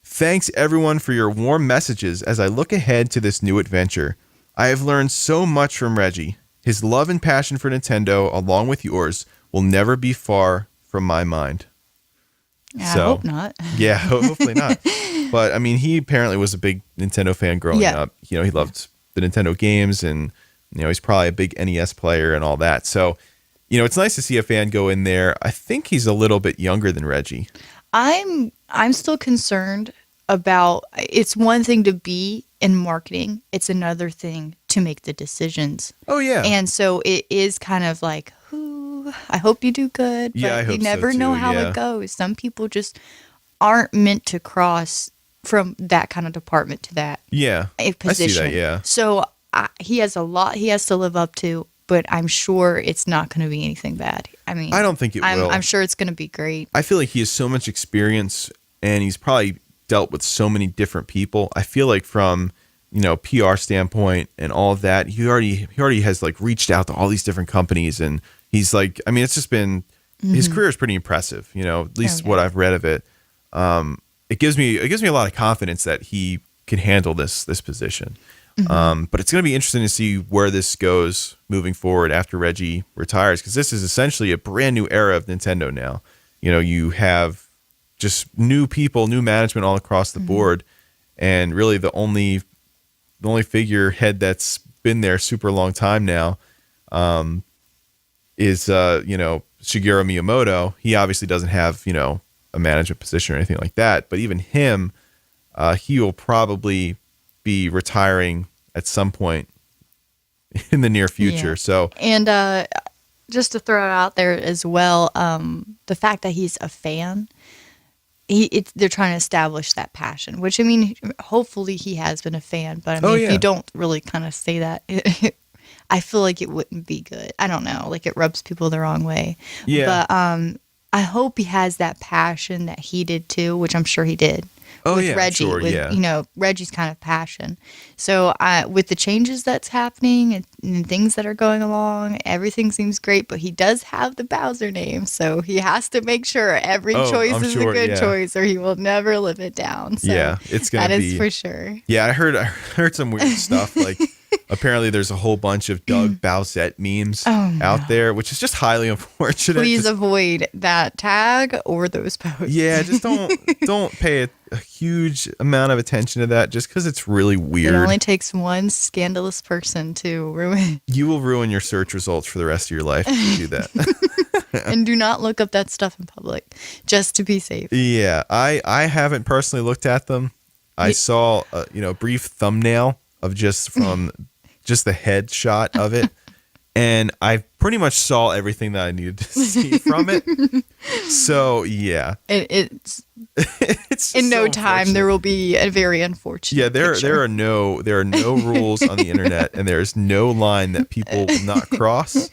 "Thanks everyone for your warm messages as I look ahead to this new adventure. I have learned so much from Reggie. His love and passion for Nintendo, along with yours, will never be far from my mind." Yeah, I hope not. Yeah, hopefully not. But I mean, he apparently was a big Nintendo fan growing up. He loved the Nintendo games, and he's probably a big NES player and all that. So, it's nice to see a fan go in there. I think he's a little bit younger than Reggie. I'm still concerned about. It's one thing to be in marketing. It's another thing to make the decisions. Oh yeah. And so it is kind of like, I hope you do good, but I hope you never know how it goes. Some people just aren't meant to cross from that kind of department to that position. I see that, yeah. So he has a lot he has to live up to, but I'm sure it's not going to be anything bad. I mean, I don't think it will. I'm sure it's going to be great. I feel like he has so much experience, and he's probably dealt with so many different people. I feel like from PR standpoint and all of that, he already has like reached out to all these different companies, and he's like, I mean, it's just been his career is pretty impressive. At least what I've read of it. It gives me a lot of confidence that he can handle this position. Mm-hmm. But it's going to be interesting to see where this goes moving forward after Reggie retires, because this is essentially a brand new era of Nintendo now. You have just new people, new management all across the board, and really the only figurehead that's been there super long time now is Shigeru Miyamoto. He obviously doesn't have a management position or anything like that, but even him, he will probably be retiring at some point in the near future. Yeah. So, and just to throw it out there as well, the fact that he's a fan, they're trying to establish that passion, which, I mean, hopefully he has been a fan, but I mean, if you don't really kind of say that, I feel like it wouldn't be good. I don't know, like it rubs people the wrong way. Yeah. But I hope he has that passion that he did too, which I'm sure he did. With Reggie, sure, you know, Reggie's kind of passion. So with the changes that's happening and things that are going along, everything seems great. But he does have the Bowser name, so he has to make sure every choice is a good choice, or he will never live it down. So yeah, it's gonna be, that is for sure. Yeah, I heard some weird stuff like. Apparently, there's a whole bunch of Doug Bowsette memes out there, which is just highly unfortunate. Please avoid that tag or those posts. Yeah, just don't pay a huge amount of attention to that, just because it's really weird. It only takes one scandalous person to ruin. You will ruin your search results for the rest of your life if you do that. And do not look up that stuff in public, just to be safe. Yeah, I haven't personally looked at them. I saw a brief thumbnail of just the headshot of it, and I pretty much saw everything that I needed to see from it. So yeah, it's in no time there will be a very unfortunate. Yeah, there are no rules on the internet, and there is no line that people will not cross.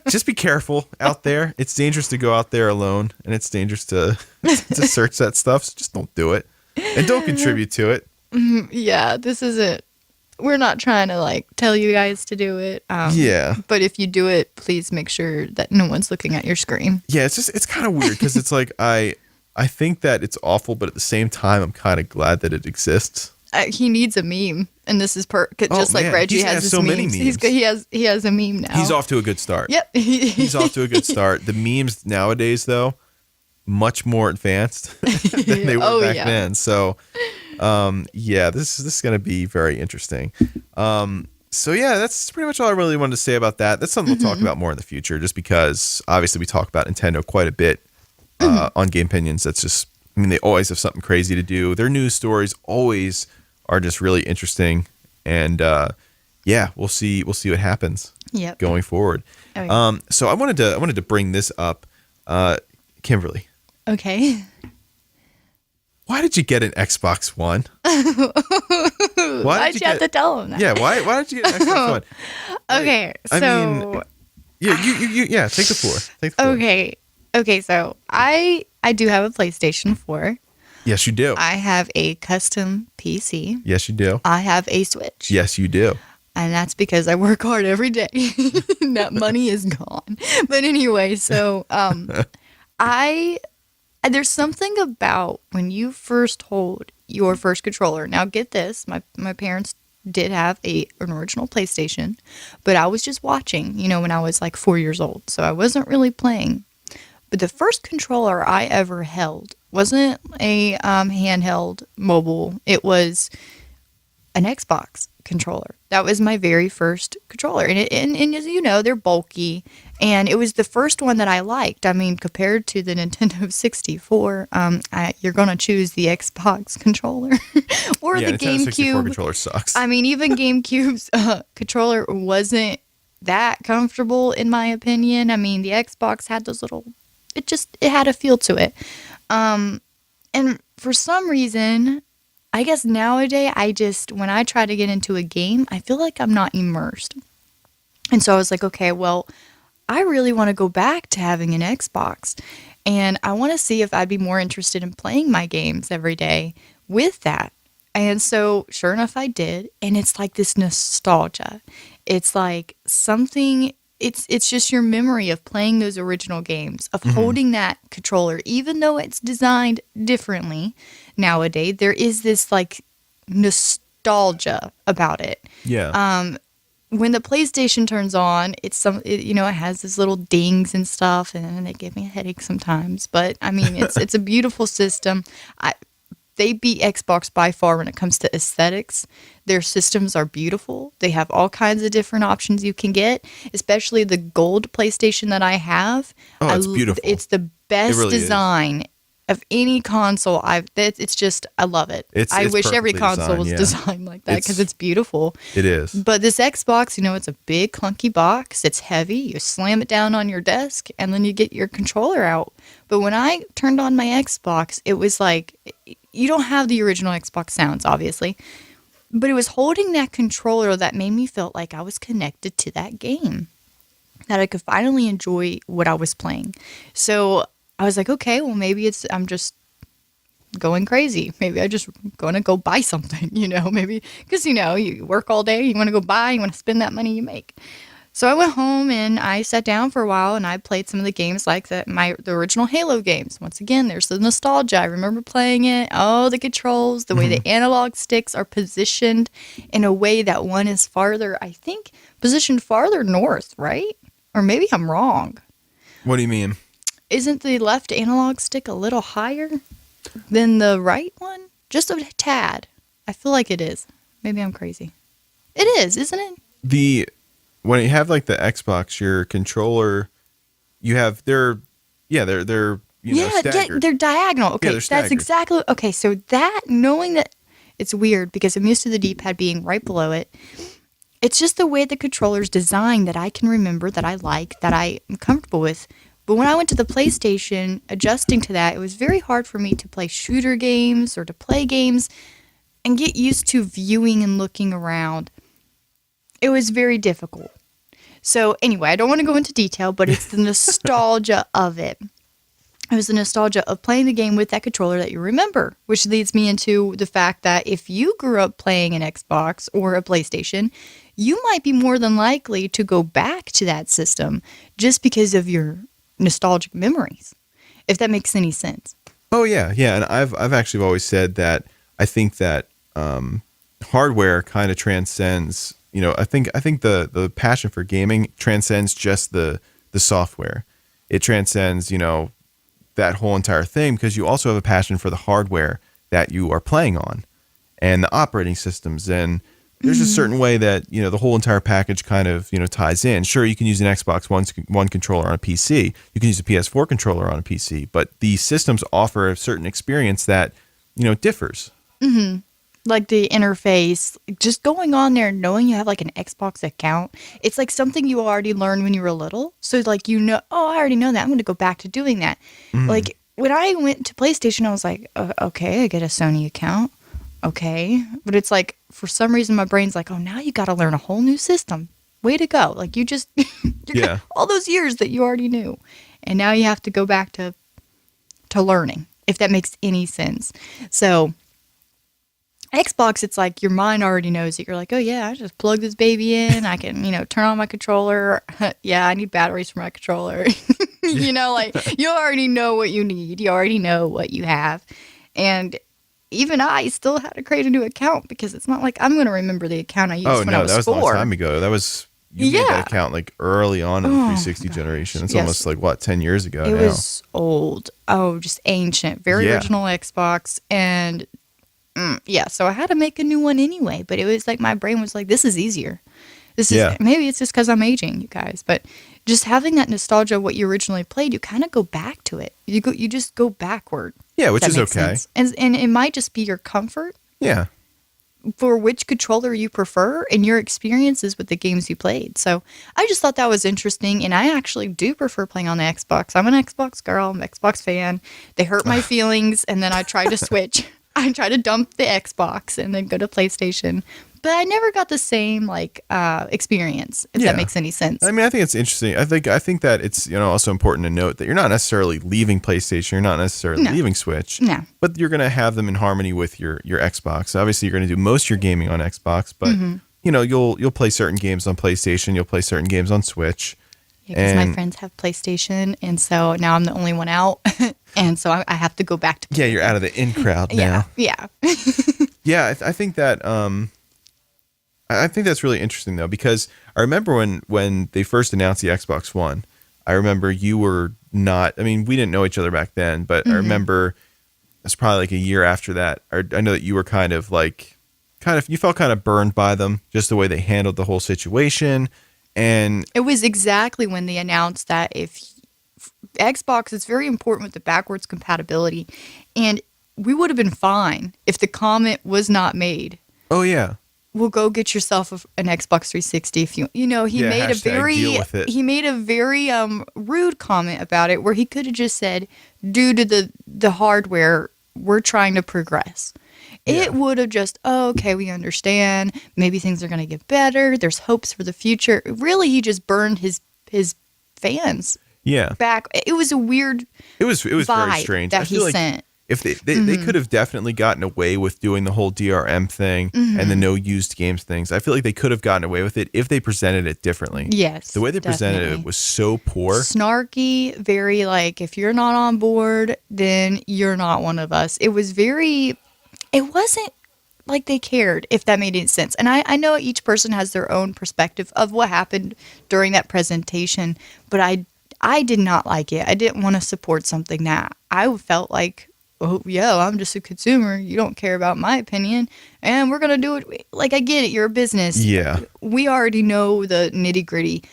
Just be careful out there. It's dangerous to go out there alone, and it's dangerous to search that stuff. So just don't do it, and don't contribute to it. Yeah, this isn't. We're not trying to like tell you guys to do it. Yeah. But if you do it, please make sure that no one's looking at your screen. Yeah, it's kind of weird because it's like I think that it's awful, but at the same time, I'm kind of glad that it exists. He needs a meme, and this is just like Reggie has his so memes. many memes. He has a meme now. He's off to a good start. Yep. He's off to a good start. The memes nowadays, though, much more advanced than they were back then. So. This is going to be very interesting. So yeah, that's pretty much all I really wanted to say about that. That's something we'll talk about more in the future, just because obviously we talk about Nintendo quite a bit on Gamepinions. That's just, I mean, they always have something crazy to do. Their news stories always are just really interesting, and we'll see what happens going forward. Okay. So I wanted to bring this up, Kimberly. Okay. Why did you get an Xbox One? Why'd you have to tell him that? Yeah, why did you get an Xbox One? Okay, I mean, yeah, take the floor. Okay, so I do have a PlayStation 4. Yes, you do. I have a custom PC. Yes, you do. I have a Switch. Yes, you do. And that's because I work hard every day. That money is gone. But anyway, so there's something about when you first hold your first controller. Now get this, my parents did have an original PlayStation, but I was just watching, when I was like 4 years old. So I wasn't really playing. But the first controller I ever held wasn't a handheld mobile. It was an Xbox controller. That was my very first controller. And as you know, they're bulky. And it was the first one that I liked. I mean, compared to the Nintendo 64, you're going to choose the Xbox controller or the Nintendo 64 GameCube. Controller sucks. I mean, even GameCube's controller wasn't that comfortable, in my opinion. I mean, the Xbox had those little... It had a feel to it. And for some reason... I guess nowadays, when I try to get into a game, I feel like I'm not immersed. And so I was like, okay, well, I really want to go back to having an Xbox. And I want to see if I'd be more interested in playing my games every day with that. And so, sure enough, I did. And it's like this nostalgia. It's like something... It's just your memory of playing those original games, of holding that controller, even though it's designed differently nowadays. There is this like nostalgia about it. Yeah. When the PlayStation turns on, it has this little dings and stuff, and they give me a headache sometimes. But I mean, it's a beautiful system. They beat Xbox by far when it comes to aesthetics. Their systems are beautiful. They have all kinds of different options you can get, especially the gold PlayStation that I have. Oh, it's beautiful. It's the best design of any console it's just, I love it. I wish every console was designed like that because it's beautiful. It is. But this Xbox, it's a big clunky box. It's heavy. You slam it down on your desk and then you get your controller out. But when I turned on my Xbox, it was like, you don't have the original Xbox sounds, obviously. But it was holding that controller that made me feel like I was connected to that game, that I could finally enjoy what I was playing. So I was like, okay, well, maybe I'm just going crazy. Maybe I just going to go buy something, maybe because, you work all day, you want to go buy, you want to spend that money you make. So I went home and I sat down for a while and I played some of the games like the original Halo games. Once again, there's the nostalgia. I remember playing it. Oh, the controls, the way the analog sticks are positioned in a way that one is farther, I think, positioned farther north, right? Or maybe I'm wrong. What do you mean? Isn't the left analog stick a little higher than the right one? Just a tad. I feel like it is. Maybe I'm crazy. It is, isn't it? When you have like the Xbox, your controller, you have they're staggered. They're diagonal. Okay, they're staggered. That's exactly. Okay, so knowing that it's weird because I'm used to the D-pad being right below it. It's just the way the controller's designed that I can remember, that I like, that I am comfortable with. But when I went to the PlayStation, adjusting to that, it was very hard for me to play shooter games or to play games and get used to viewing and looking around. It was very difficult. So anyway, I don't want to go into detail, but it's the nostalgia of it. It was the nostalgia of playing the game with that controller that you remember, which leads me into the fact that if you grew up playing an Xbox or a PlayStation, you might be more than likely to go back to that system just because of your nostalgic memories, if that makes any sense. Oh yeah, and I've actually always said that I think that hardware kind of transcends. I think the passion for gaming transcends just the software. It transcends, that whole entire thing because you also have a passion for the hardware that you are playing on and the operating systems. And there's a certain way that, the whole entire package kind of, ties in. Sure, you can use an Xbox One controller on a PC. You can use a PS4 controller on a PC. But the systems offer a certain experience that, differs. Mm-hmm. Like the interface, just going on there and knowing you have like an Xbox account, it's like something you already learned when you were little. So like, I already know that. I'm going to go back to doing that. Like when I went to PlayStation, I was like, okay, I get a Sony account. Okay. But it's like, for some reason, my brain's like, oh, now you got to learn a whole new system. Way to go. Like you just, all those years that you already knew. And now you have to go back to learning, if that makes any sense. So Xbox, it's like your mind already knows it. You're like, oh yeah, I just plug this baby in. I can, turn on my controller. Yeah, I need batteries for my controller. Like you already know what you need. You already know what you have. And even I still had to create a new account because it's not like I'm going to remember the account I used when I was 4. That was a long time ago. That was, you made that account like early on in the 360 generation. It's almost like, 10 years ago now. It was old. Oh, just ancient. Very original Xbox. And so I had to make a new one anyway, but it was like my brain was like, this is easier. Maybe it's just because I'm aging, you guys, but just having that nostalgia of what you originally played, you kind of go back to it. You just go backward. Yeah, which is okay. Sense. And it might just be your comfort. Yeah. For which controller you prefer and your experiences with the games you played. So I just thought that was interesting, and I actually do prefer playing on the Xbox. I'm an Xbox girl. I'm an Xbox fan. They hurt my feelings, and then I tried to switch. I tried to dump the Xbox and then go to PlayStation, but I never got the same experience, if that makes any sense. I mean, I think it's interesting. I think that it's also important to note that you're not necessarily leaving PlayStation, you're not necessarily leaving Switch, but you're going to have them in harmony with your Xbox. Obviously, you're going to do most of your gaming on Xbox, but you'll play certain games on PlayStation, you'll play certain games on Switch. Yeah, because my friends have PlayStation, and so now I'm the only one out, and so I have to go back to PlayStation. Yeah, you're out of the in crowd now. Yeah. Yeah, I think that I think that's really interesting though, because I remember when they first announced the Xbox One, I remember you were not. I mean, we didn't know each other back then, but I remember it's probably like a year after that. I know that you were kind of you felt kind of burned by them, just the way they handled the whole situation. And it was exactly when they announced that Xbox is very important with the backwards compatibility, and we would have been fine if the comment was not made. Oh yeah. Well, go get yourself an Xbox 360 if you he made he made a very rude comment about it where he could have just said, due to the hardware, we're trying to progress. Yeah. It would have just, okay, we understand. Maybe things are going to get better. There's hopes for the future. Really, he just burned his fans. Yeah. Back. It was a weird. It was very strange. That he sent. If they could have definitely gotten away with doing the whole DRM thing and the no used games things. I feel like they could have gotten away with it if they presented it differently. Yes. The way they presented it was so poor. Snarky, very like, if you're not on board, then you're not one of us. It wasn't like they cared, if that made any sense. And I know each person has their own perspective of what happened during that presentation, but I did not like it. I didn't want to support something that I felt like, oh, yeah, I'm just a consumer. You don't care about my opinion. And we're going to do it. Like, I get it. You're a business. Yeah. We already know the nitty gritty.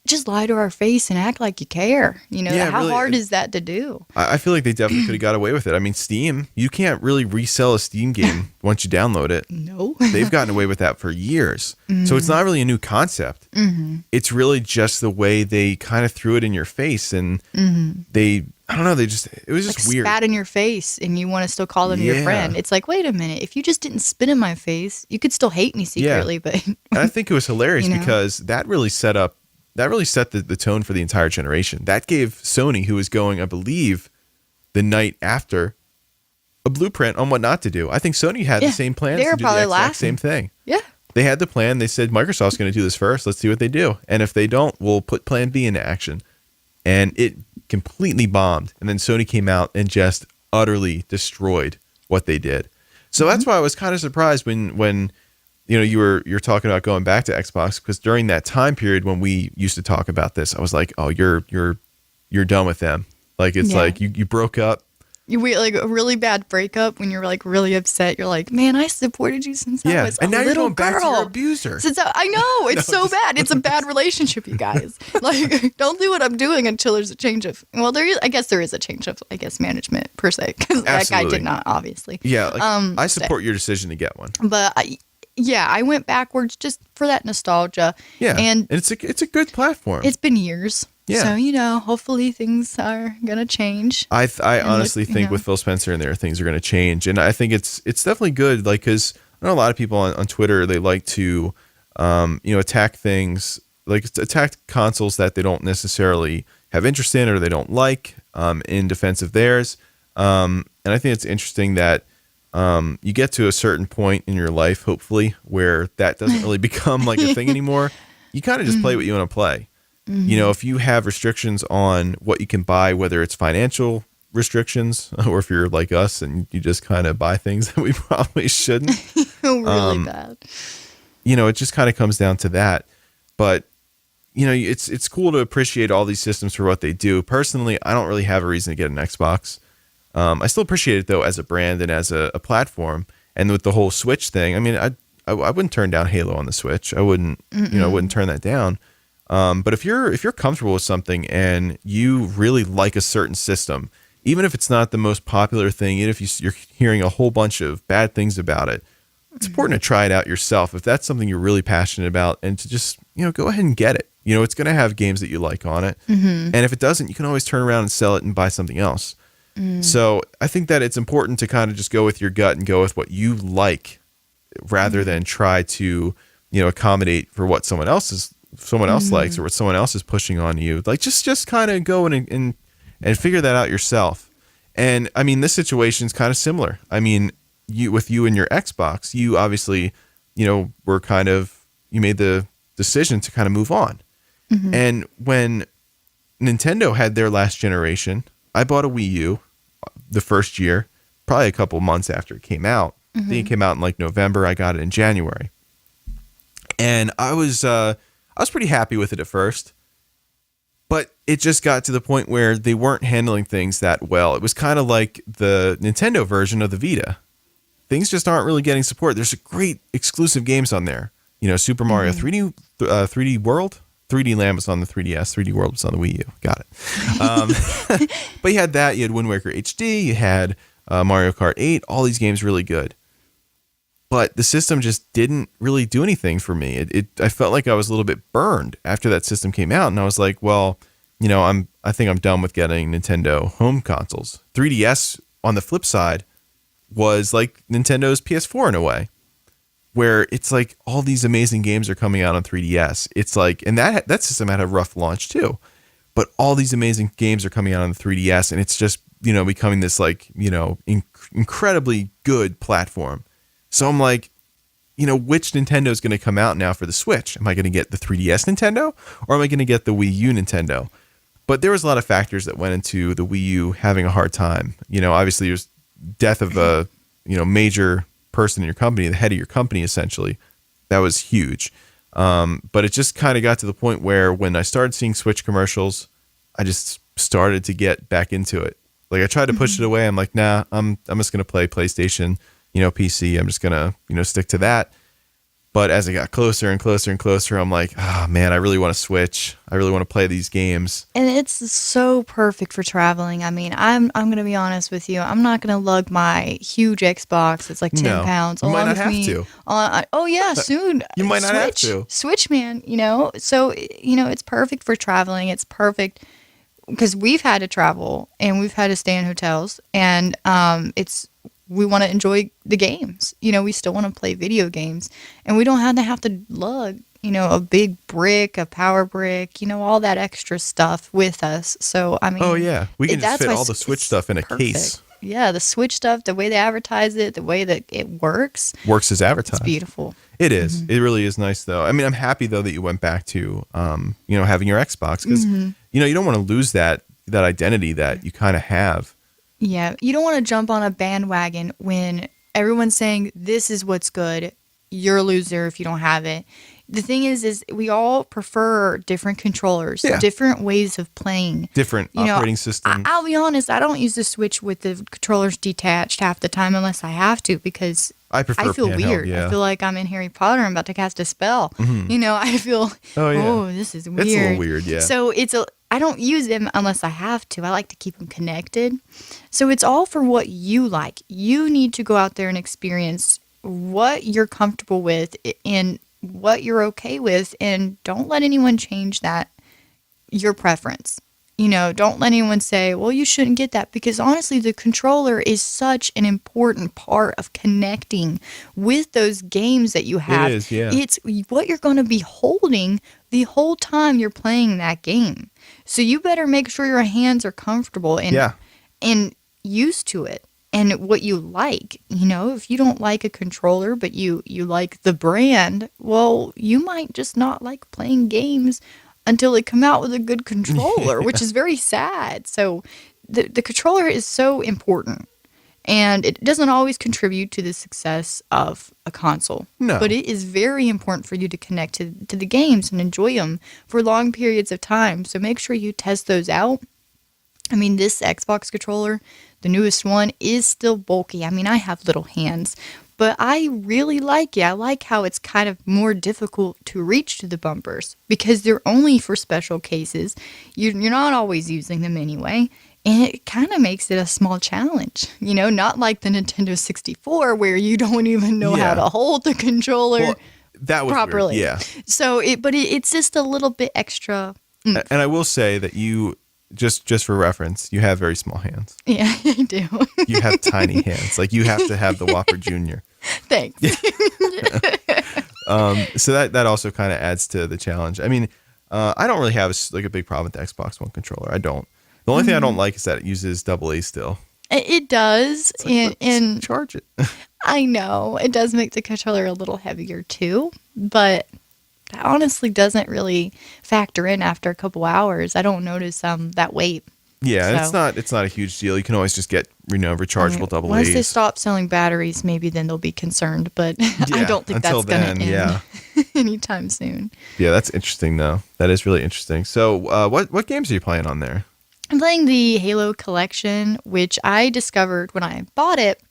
Just lie to our face and act like you care. How really, hard is that to do? I feel like they definitely could have got away with it. I mean, Steam, you can't really resell a Steam game once you download it. No. They've gotten away with that for years. Mm-hmm. So it's not really a new concept. Mm-hmm. It's really just the way they kind of threw it in your face, and I don't know, it was just like weird. Spat in your face and you want to still call them your friend. It's like, wait a minute, if you just didn't spit in my face, you could still hate me secretly. Yeah. But and I think it was hilarious because that really set the tone for the entire generation. That gave Sony, who was going, I believe, the night after, a blueprint on what not to do. I think Sony had the same plans to do the exact same thing. Yeah. They had the plan. They said, Microsoft's going to do this first. Let's see what they do. And if they don't, we'll put plan B into action. And it completely bombed. And then Sony came out and just utterly destroyed what they did. So that's why I was kind of surprised when you're talking about going back to Xbox, because during that time period when we used to talk about this, I was like, oh, you're done with them. Like, it's like you broke up. You like a really bad breakup when you're like really upset. You're like, man, I supported you since I was a little girl. And now you're going back to your abuser. I know, it's so bad. It's a bad relationship, you guys. Like, don't do what I'm doing until there's a change of. Well, I guess there is a change of management per se, because that guy did not, obviously. Yeah, I support your decision to get one. But I went backwards just for that nostalgia. Yeah, and it's a good platform. It's been years. Yeah. So, hopefully things are going to change. I honestly think with Phil Spencer in there, things are going to change. And I think it's definitely good, like, because I know a lot of people on Twitter, they like to, attack things, like attack consoles that they don't necessarily have interest in or they don't like in defense of theirs. And I think it's interesting that you get to a certain point in your life, hopefully, where that doesn't really become like a thing anymore. You kind of just play what you want to play. If you have restrictions on what you can buy, whether it's financial restrictions or if you're like us and you just kind of buy things that we probably shouldn't. Really bad. It just kind of comes down to that. But, it's cool to appreciate all these systems for what they do. Personally, I don't really have a reason to get an Xbox. I still appreciate it, though, as a brand and as a platform. And with the whole Switch thing, I mean, I wouldn't turn down Halo on the Switch. I wouldn't, I wouldn't turn that down. But if you're comfortable with something and you really like a certain system, even if it's not the most popular thing, even if you're hearing a whole bunch of bad things about it, it's important to try it out yourself. If that's something you're really passionate about, and to just, go ahead and get it. It's going to have games that you like on it. And if it doesn't, you can always turn around and sell it and buy something else. So I think that it's important to kind of just go with your gut and go with what you like rather than try to, accommodate for what someone else likes or what someone else is pushing on you. Like, just kind of go and figure that out yourself. And I mean, this situation is kind of similar. I mean, you and your Xbox, you obviously, you made the decision to kind of move on. And when Nintendo had their last generation, I bought a Wii U the first year, probably a couple months after it came out. I think it came out in like November. I got it in January. And I was pretty happy with it at first, but it just got to the point where they weren't handling things that well. It was kind of like the Nintendo version of the Vita. Things just aren't really getting support. There's great exclusive games on there. Super Mario 3D World. 3D Land was on the 3DS. 3D World was on the Wii U. Got it. But you had that. You had Wind Waker HD. You had Mario Kart 8. All these games really good. But the system just didn't really do anything for me. I felt like I was a little bit burned after that system came out, and I was like, well, I think I'm done with getting Nintendo home consoles. 3DS, on the flip side, was like Nintendo's PS4 in a way, where it's like all these amazing games are coming out on 3DS. It's like, and that system had a rough launch too, but all these amazing games are coming out on the 3DS, and it's just becoming this like incredibly good platform. So I'm like, which Nintendo is going to come out now for the Switch? Am I going to get the 3DS Nintendo, or am I going to get the Wii U Nintendo? But there was a lot of factors that went into the Wii U having a hard time. Obviously there's death of a major person in your company, the head of your company essentially. That was huge. But it just kind of got to the point where when I started seeing Switch commercials, I just started to get back into it. Like I tried to push it away. I'm like, nah, I'm just going to play PlayStation. PC, I'm just gonna, stick to that. But as it got closer and closer and closer, I'm like, oh man, I really want to switch. I really want to play these games. And it's so perfect for traveling. I mean, I'm gonna be honest with you. I'm not gonna lug my huge Xbox. It's like 10 pounds. You might not have to. Oh yeah, soon. You might not have to. Switch, man. So it's perfect for traveling. It's perfect because we've had to travel and we've had to stay in hotels, and we want to enjoy the games. We still want to play video games, and we don't have to lug, a big brick, a power brick, all that extra stuff with us. So, I mean, oh yeah, we can just fit all the Switch stuff in a case. Yeah, the Switch stuff, the way they advertise it, the way that it works as advertised. It's beautiful. It is. Mm-hmm. It really is nice, though. I mean, I'm happy though that you went back to, having your Xbox because, you don't want to lose that identity that you kind of have. Yeah, you don't want to jump on a bandwagon when everyone's saying this is what's good. You're a loser if you don't have it. The thing is we all prefer different controllers, different ways of playing, different operating systems. I'll be honest, I don't use the Switch with the controllers detached half the time unless I have to because I feel handheld, weird. Yeah. I feel like I'm in Harry Potter. I'm about to cast a spell. Mm-hmm. I feel, this is weird. It's a little weird, yeah. So I don't use them unless I have to. I like to keep them connected. So it's all for what you like. You need to go out there and experience what you're comfortable with and what you're okay with, and don't let anyone change your preference. Don't let anyone say, well, you shouldn't get that, because honestly, the controller is such an important part of connecting with those games that you have. It is, yeah. It's what you're going to be holding the whole time you're playing that game. So you better make sure your hands are comfortable and used to it and what you like. If you don't like a controller, but you like the brand, well, you might just not like playing games until they come out with a good controller, which is very sad. So the controller is so important, and it doesn't always contribute to the success of a console. No. But it is very important for you to connect to the games and enjoy them for long periods of time. So make sure you test those out. I mean, this Xbox controller, the newest one, is still bulky. I mean, I have little hands, but I really like it. I like how it's kind of more difficult to reach to the bumpers because they're only for special cases. You're not always using them anyway, and it kind of makes it a small challenge. Not like the Nintendo 64 where you don't even know how to hold the controller that was properly. Weird. Yeah. So it's just a little bit extra. And I will say that you, just for reference, you have very small hands. Yeah, I do. You have tiny hands. Like you have to have the Whopper Jr. Thanks. So that also kind of adds to the challenge. I mean, I don't really have a big problem with the Xbox One controller. I don't. The only thing I don't like is that it uses AA still. It does. And charge it. I know. It does make the controller a little heavier too, but that honestly doesn't really factor in after a couple hours. I don't notice that weight. Yeah, so, it's not a huge deal. You can always just get rechargeable AA's. Once they stop selling batteries, maybe then they'll be concerned. But I don't think that's going to end anytime soon. Yeah, that's interesting though. That is really interesting. So, what games are you playing on there? I'm playing the Halo collection, which I discovered when I bought it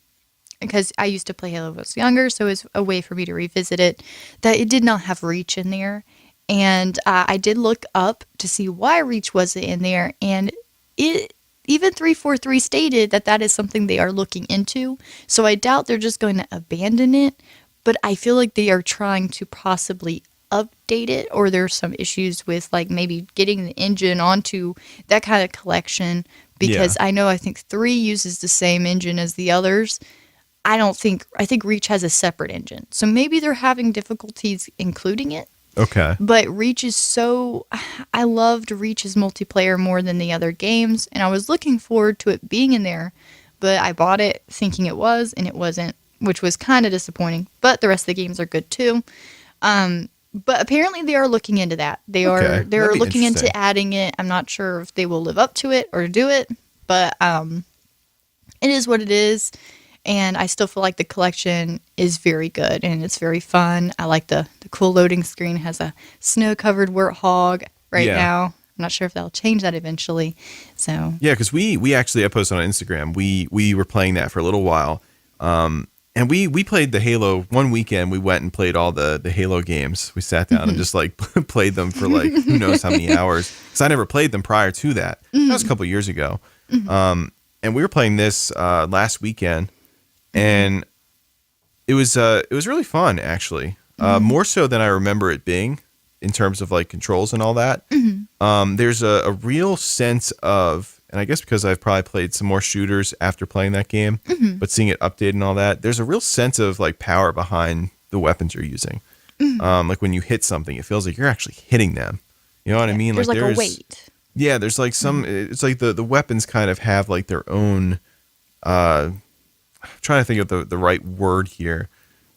because I used to play Halo when I was younger, so it was a way for me to revisit it. That it did not have Reach in there. And I did look up to see why Reach wasn't in there, and even 343 stated that is something they are looking into. So I doubt they're just going to abandon it, but I feel like they are trying to possibly update it, or there's some issues with like maybe getting the engine onto that kind of collection, because I think 3 uses the same engine as the others. I think Reach has a separate engine. So maybe they're having difficulties including it. Okay. But Reach is I loved Reach's multiplayer more than the other games, and I was looking forward to it being in there, but I bought it thinking it was, and it wasn't, which was kind of disappointing. But the rest of the games are good too. But apparently they are looking into that. They're looking into adding it. I'm not sure if they will live up to it or do it, but it is what it is. And I still feel like the collection is very good and it's very fun. I like the cool loading screen. It has a snow-covered warthog right now. I'm not sure if they'll change that eventually. So yeah, because we actually, I posted on Instagram, we were playing that for a little while. And we played the Halo one weekend. We went and played all the Halo games. We sat down and just like played them for like who knows how many hours. Because I never played them prior to that. That was a couple years ago. And we were playing this last weekend. And it was really fun, actually. More so than I remember it being in terms of like controls and all that. There's a real sense of, and I guess because I've probably played some more shooters after playing that game, but seeing it updated and all that, there's a real sense of like power behind the weapons you're using. Like when you hit something, it feels like you're actually hitting them. You know what I mean? There's like a weight. Yeah, there's like some, it's like the weapons kind of have like their own, I'm trying to think of the right word here.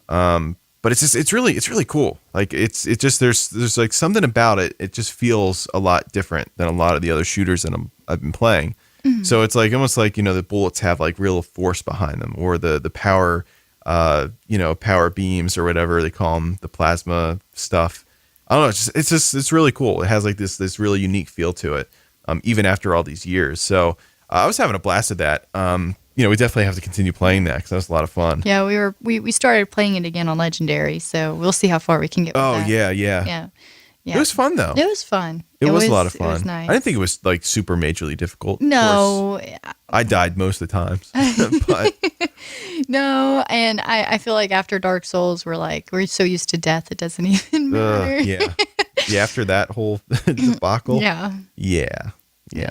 But it's really cool. Like it's just, there's like something about it. It just feels a lot different than a lot of the other shooters that I've been playing. So it's like almost like, the bullets have like real force behind them, or the power, power beams or whatever they call them, the plasma stuff. I don't know. It's really cool. It has like this really unique feel to it, even after all these years. So I was having a blast at that. We definitely have to continue playing that because that was a lot of fun. Yeah, we started playing it again on Legendary, so we'll see how far we can get with that. Yeah. It was fun though. It was fun. It was a lot of fun. It was nice. I didn't think it was like super majorly difficult. No. I died most of the times. But no, and I feel like after Dark Souls, we're so used to death, it doesn't even matter. Yeah, after that whole debacle. Yeah.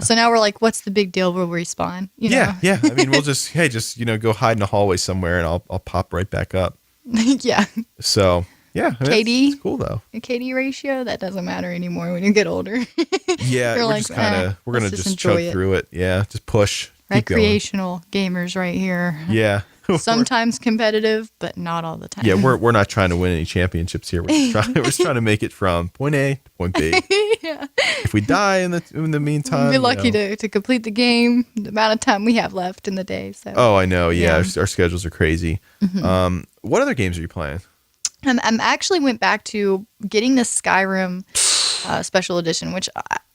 So now we're like, what's the big deal? We'll respawn. Yeah. I mean, we'll just go hide in a hallway somewhere, and I'll pop right back up. Yeah. So yeah, KD, it's cool though. KD ratio, that doesn't matter anymore when you get older. Yeah, we're gonna just chug through it. Yeah, just push. Recreational gamers right here. Yeah. Sometimes competitive, but not all the time. Yeah, we're not trying to win any championships here. We're just trying to make it from point A to point B. Yeah. If we die in the meantime, we'll be lucky to complete the game. The amount of time we have left in the day. So. Oh, I know. Yeah, our schedules are crazy. What other games are you playing? I'm actually went back to getting the Skyrim special edition, which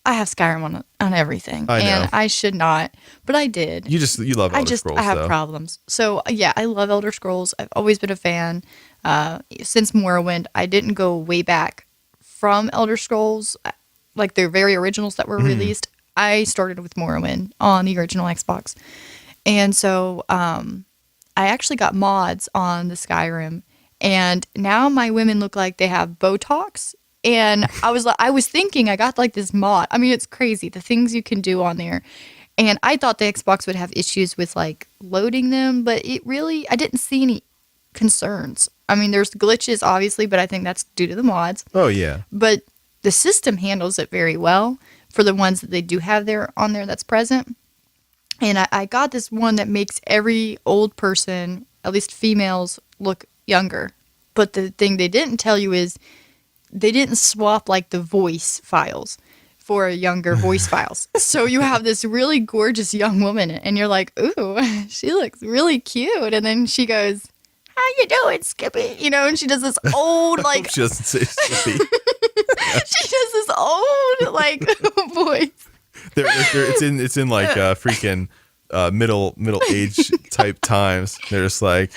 I have Skyrim on everything, and I should not, but I did. You love Elder Scrolls. I have problems. So yeah, I love Elder Scrolls. I've always been a fan. Since Morrowind, I didn't go way back from Elder Scrolls, like the very originals that were released. I started with Morrowind on the original Xbox, and so I actually got mods on the Skyrim, and now my women look like they have Botox. And I was thinking, I got like this mod. I mean, it's crazy, the things you can do on there. And I thought the Xbox would have issues with like loading them, but I didn't see any concerns. I mean, there's glitches obviously, but I think that's due to the mods. Oh yeah. But the system handles it very well for the ones that they do have on there that's present. And I got this one that makes every old person, at least females, look younger. But the thing they didn't tell you is they didn't swap like the voice files for younger voice files. So you have this really gorgeous young woman and you're like, ooh, she looks really cute. And then she goes, how you doing, Skippy? And she does this old like she doesn't say Skippy. She does this old like voice. It's in like middle age type times. They're just like,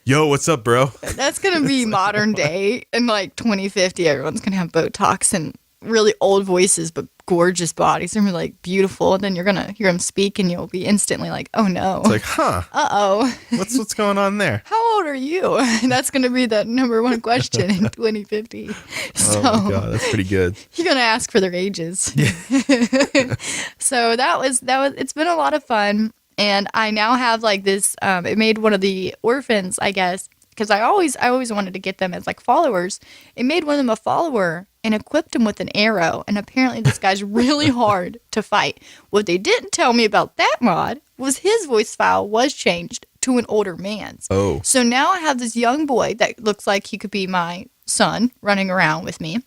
Yo, what's up, bro? That's going to be modern day. In like 2050, everyone's going to have Botox and really old voices, but gorgeous bodies. They're going to be like beautiful. And then you're going to hear them speak and you'll be instantly like, oh no. It's like, huh? Uh-oh. What's going on there? How old are you? That's going to be the number one question in 2050. So, oh my God, that's pretty good. You're going to ask for their ages. Yeah. So that was, it's been a lot of fun. And I now have like this, it made one of the orphans, I guess, because I always wanted to get them as like followers. It made one of them a follower and equipped him with an arrow. And apparently this guy's really hard to fight. What they didn't tell me about that mod was his voice file was changed to an older man's. Oh. So now I have this young boy that looks like he could be my son running around with me.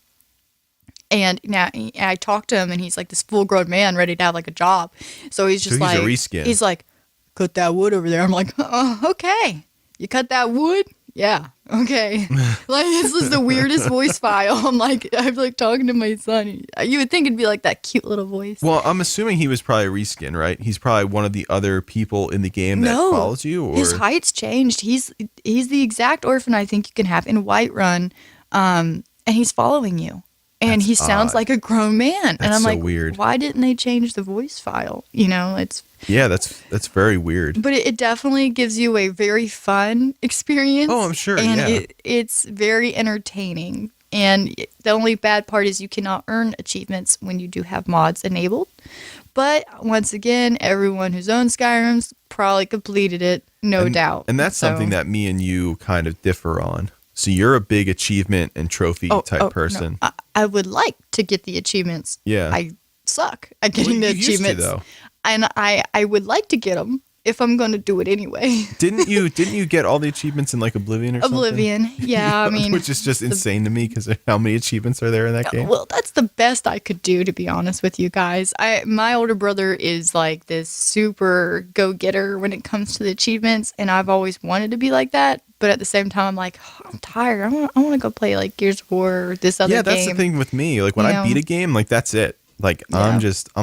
And now I talked to him, and he's like this full-grown man ready to have like a job. So he's just a reskin. He's like, cut that wood over there. I'm like, okay. You cut that wood? Yeah. Okay. Like, this is the weirdest voice file. I'm like talking to my son. You would think it'd be like that cute little voice. Well, I'm assuming he was probably a reskin, right? He's probably one of the other people in the game that follows you. Or? His height's changed. He's the exact orphan I think you can have in Whiterun, and he's following you. And he sounds like a grown man. And I'm like, weird. Why didn't they change the voice file? You know, it's... Yeah, that's very weird. But it definitely gives you a very fun experience. Oh, I'm sure, and it's very entertaining. And the only bad part is you cannot earn achievements when you do have mods enabled. But once again, everyone who's owned Skyrim's probably completed it, no doubt. And that's something that me and you kind of differ on. So you're a big achievement and trophy type person. No. I would like to get the achievements. Yeah. I suck at getting the achievements. Used to, though. And I would like to get them if I'm going to do it anyway. Didn't you get all the achievements in like Oblivion or something? Oblivion, yeah. I mean, which is just insane to me because how many achievements are there in that game? Well, that's the best I could do, to be honest with you guys. My older brother is like this super go-getter when it comes to the achievements, and I've always wanted to be like that. But at the same time, I'm like, I'm tired. I want to go play like Gears of War or this other game. Yeah, that's the thing with me. Like when I beat a game, like that's it. Like I'm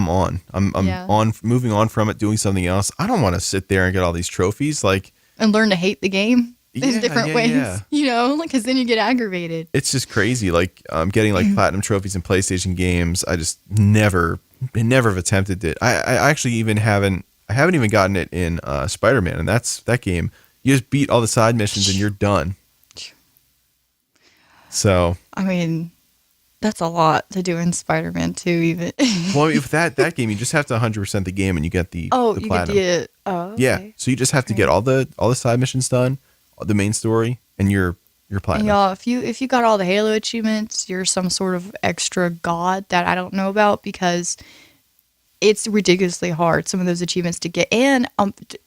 on. I'm on, moving on from it, doing something else. I don't want to sit there and get all these trophies. Like and learn to hate the game in different ways. Yeah. You know, like because then you get aggravated. It's just crazy. Like getting like platinum trophies in PlayStation games. I just never have attempted it. I actually haven't even gotten it in Spider-Man, and that game. You just beat all the side missions and you're done. So I mean, that's a lot to do in Spider-Man 2 even. Well, with that game, you just have to 100% the game and you get the platinum. Get okay. Yeah, so you just have to get all the side missions done, the main story, and you're platinum. And y'all, if you got all the Halo achievements, you're some sort of extra god that I don't know about because it's ridiculously hard, some of those achievements to get. And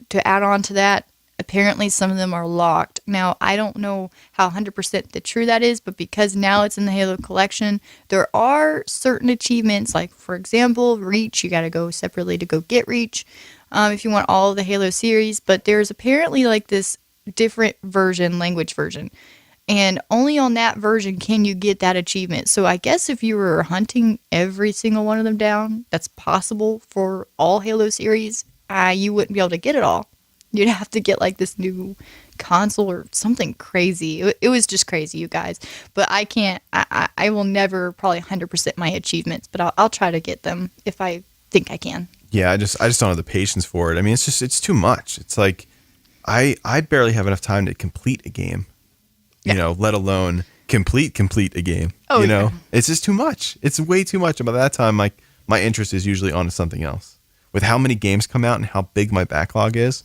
to add on to that, apparently some of them are locked. Now, I don't know how 100% the true that is, but because now it's in the Halo collection, there are certain achievements, like, for example, Reach. You got to go separately to go get Reach if you want all of the Halo series. But there's apparently, like, this different language version. And only on that version can you get that achievement. So I guess if you were hunting every single one of them down, that's possible for all Halo series, you wouldn't be able to get it all. You'd have to get like this new console or something crazy. It was just crazy, you guys. But I can't. I will never probably 100% my achievements, but I'll try to get them if I think I can. Yeah, I just don't have the patience for it. I mean, it's too much. It's like I barely have enough time to complete a game. You know, let alone complete a game. Oh, you know, it's just too much. It's way too much. And by that time, like my interest is usually on something else. With how many games come out and how big my backlog is.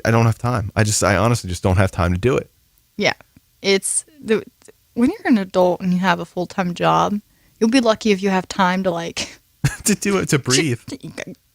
I don't have time. I honestly just don't have time to do it. Yeah. When you're an adult and you have a full-time job, you'll be lucky if you have time to like to do it, to breathe.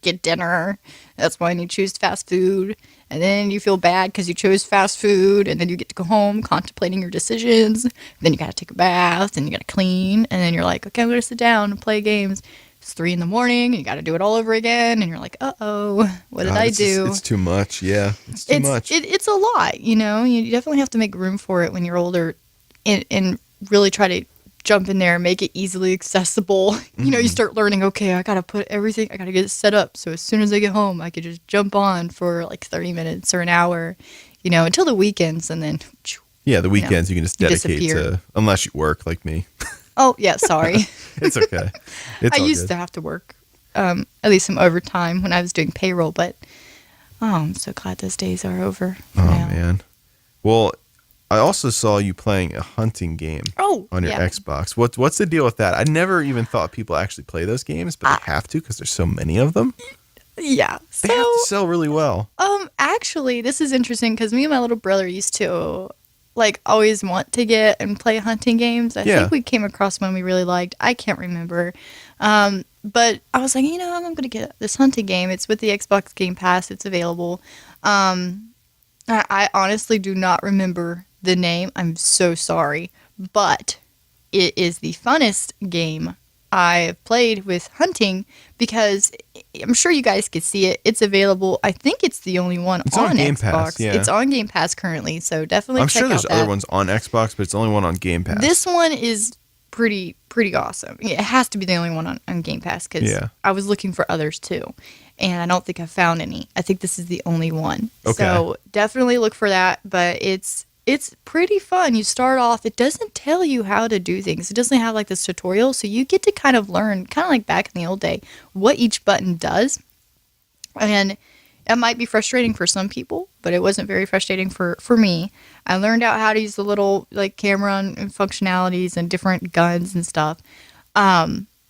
Get dinner. That's when you choose fast food. And then you feel bad because you chose fast food. And then you get to go home contemplating your decisions. Then you got to take a bath and you got to clean. And then you're like, okay, I'm going to sit down and play games. It's 3 a.m. and you got to do it all over again. And you're like, uh-oh, what did I do? It's too much. Yeah, it's too much. It's a lot, you know. You definitely have to make room for it when you're older and really try to jump in there and make it easily accessible. You know, you start learning, okay, I got to get it set up. So as soon as I get home, I could just jump on for like 30 minutes or an hour. until the weekends, and then. Yeah, the weekends you can just dedicate disappear. to, unless you work like me. Oh yeah, sorry. It's okay. I used to have to work, at least some overtime when I was doing payroll, but I'm so glad those days are over. Man. Well, I also saw you playing a hunting game on your Xbox. What's the deal with that? I never even thought people actually play those games, but they have to because there's so many of them. Yeah. They have to sell really well. Actually, this is interesting because me and my little brother used to always want to get and play hunting games. I think we came across one we really liked. I can't remember. But I was like, I'm going to get this hunting game. It's with the Xbox Gamepass. It's available. I honestly do not remember the name. I'm so sorry. But it is the funnest game I've played with hunting because I'm sure you guys could see it. It's available. I think it's the only one on Xbox. Yeah. It's on Game Pass currently, so definitely check out that. I'm sure there's other ones on Xbox, but it's the only one on Game Pass. This one is pretty awesome. It has to be the only one on Game Pass because I was looking for others too, and I don't think I found any. I think this is the only one. Okay. So definitely look for that, but it's pretty fun. You start off, it doesn't tell you how to do things. It doesn't have this tutorial, so you get to kind of learn, kind of like back in the old day, what each button does. And it might be frustrating for some people, but it wasn't very frustrating for me. I learned out how to use the little camera and functionalities and different guns and stuff.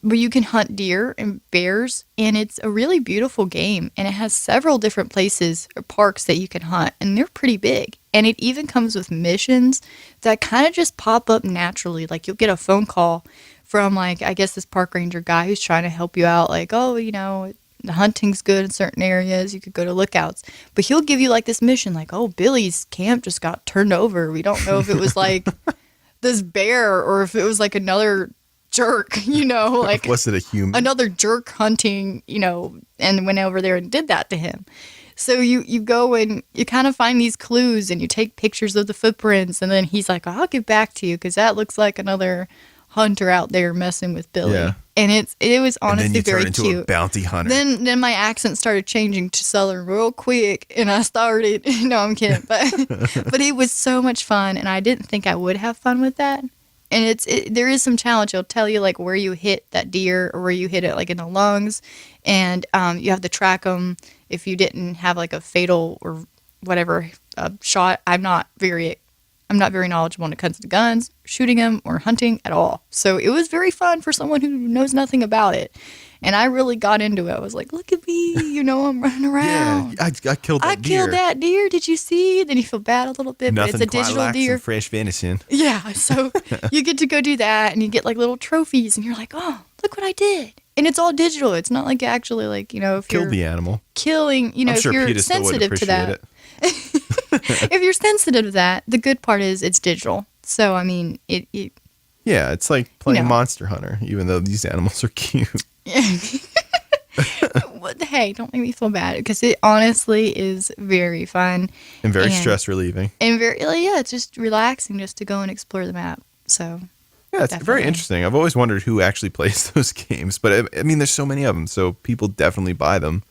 But you can hunt deer and bears, and it's a really beautiful game, and it has several different places or parks that you can hunt, and they're pretty big. And it even comes with missions that kind of just pop up naturally. You'll get a phone call from I guess this park ranger guy who's trying to help you out, the hunting's good in certain areas, you could go to lookouts, but he'll give you this mission Billy's camp just got turned over. We don't know if it was this bear or if it was another jerk, was it a human? Another jerk hunting, and went over there and did that to him. So you go and you kind of find these clues and you take pictures of the footprints, and then he's like, I'll get back to you because that looks like another hunter out there messing with Billy. Yeah. And it was honestly very cute. And then you turn into a bounty hunter. Then my accent started changing to Southern real quick, and I started, no, I'm kidding, but it was so much fun, and I didn't think I would have fun with that. And there is some challenge. It'll tell you where you hit that deer or where you hit it in the lungs, and you have to track them. If you didn't have a fatal or whatever shot, I'm not very knowledgeable when it comes to guns, shooting them, or hunting at all. So it was very fun for someone who knows nothing about it. And I really got into it. I was like, look at me, I'm running around. Yeah, I killed that deer. I killed that deer. Did you see? Then you feel bad a little bit, Nothing but it's a digital deer. Some fresh venison. Yeah, so you get to go do that, and you get little trophies, and you're like, oh, look what I did. And it's all digital. It's not actually if you're killed the animal. Killing, if you're sensitive to that. If you're sensitive to that, the good part is it's digital. So I mean, it yeah, it's like playing Monster Hunter, even though these animals are cute. Hey, don't make me feel bad because it honestly is very fun and very stress relieving and very it's just relaxing just to go and explore the map. So yeah, it's very interesting. I've always wondered who actually plays those games, but I mean, there's so many of them, so people definitely buy them.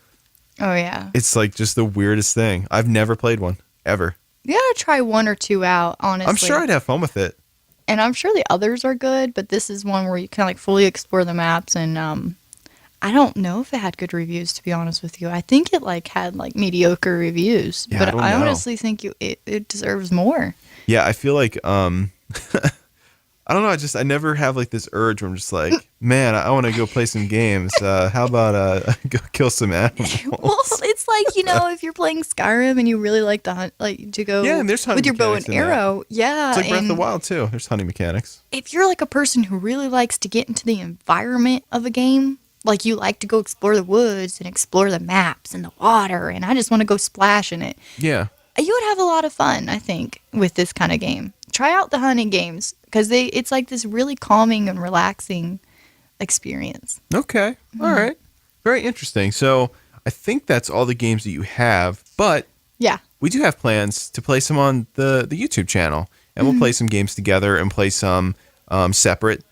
Oh yeah, it's just the weirdest thing. I've never played one ever. You gotta try one or two out. Honestly, I'm sure I'd have fun with it. And I'm sure the others are good, but this is one where you kind of fully explore the maps. And I don't know if it had good reviews, to be honest with you. I think it had mediocre reviews, but I honestly think it deserves more. Yeah, I feel like I don't know. I never have this urge where I'm just man, I want to go play some games. How about go kill some animals? Well, it's if you're playing Skyrim and you really like to hunt, to go and there's with your bow and arrow. Yeah, it's like Breath of the Wild too. There's hunting mechanics. If you're a person who really likes to get into the environment of a game, you like to go explore the woods and explore the maps and the water, and I just want to go splash in it. Yeah, you would have a lot of fun, I think, with this kind of game. Try out the hunting games because it's this really calming and relaxing experience. Okay. Mm-hmm. All right. Very interesting. So I think that's all the games that you have, but yeah, we do have plans to play some on the YouTube channel, and we'll play some games together and play some separate.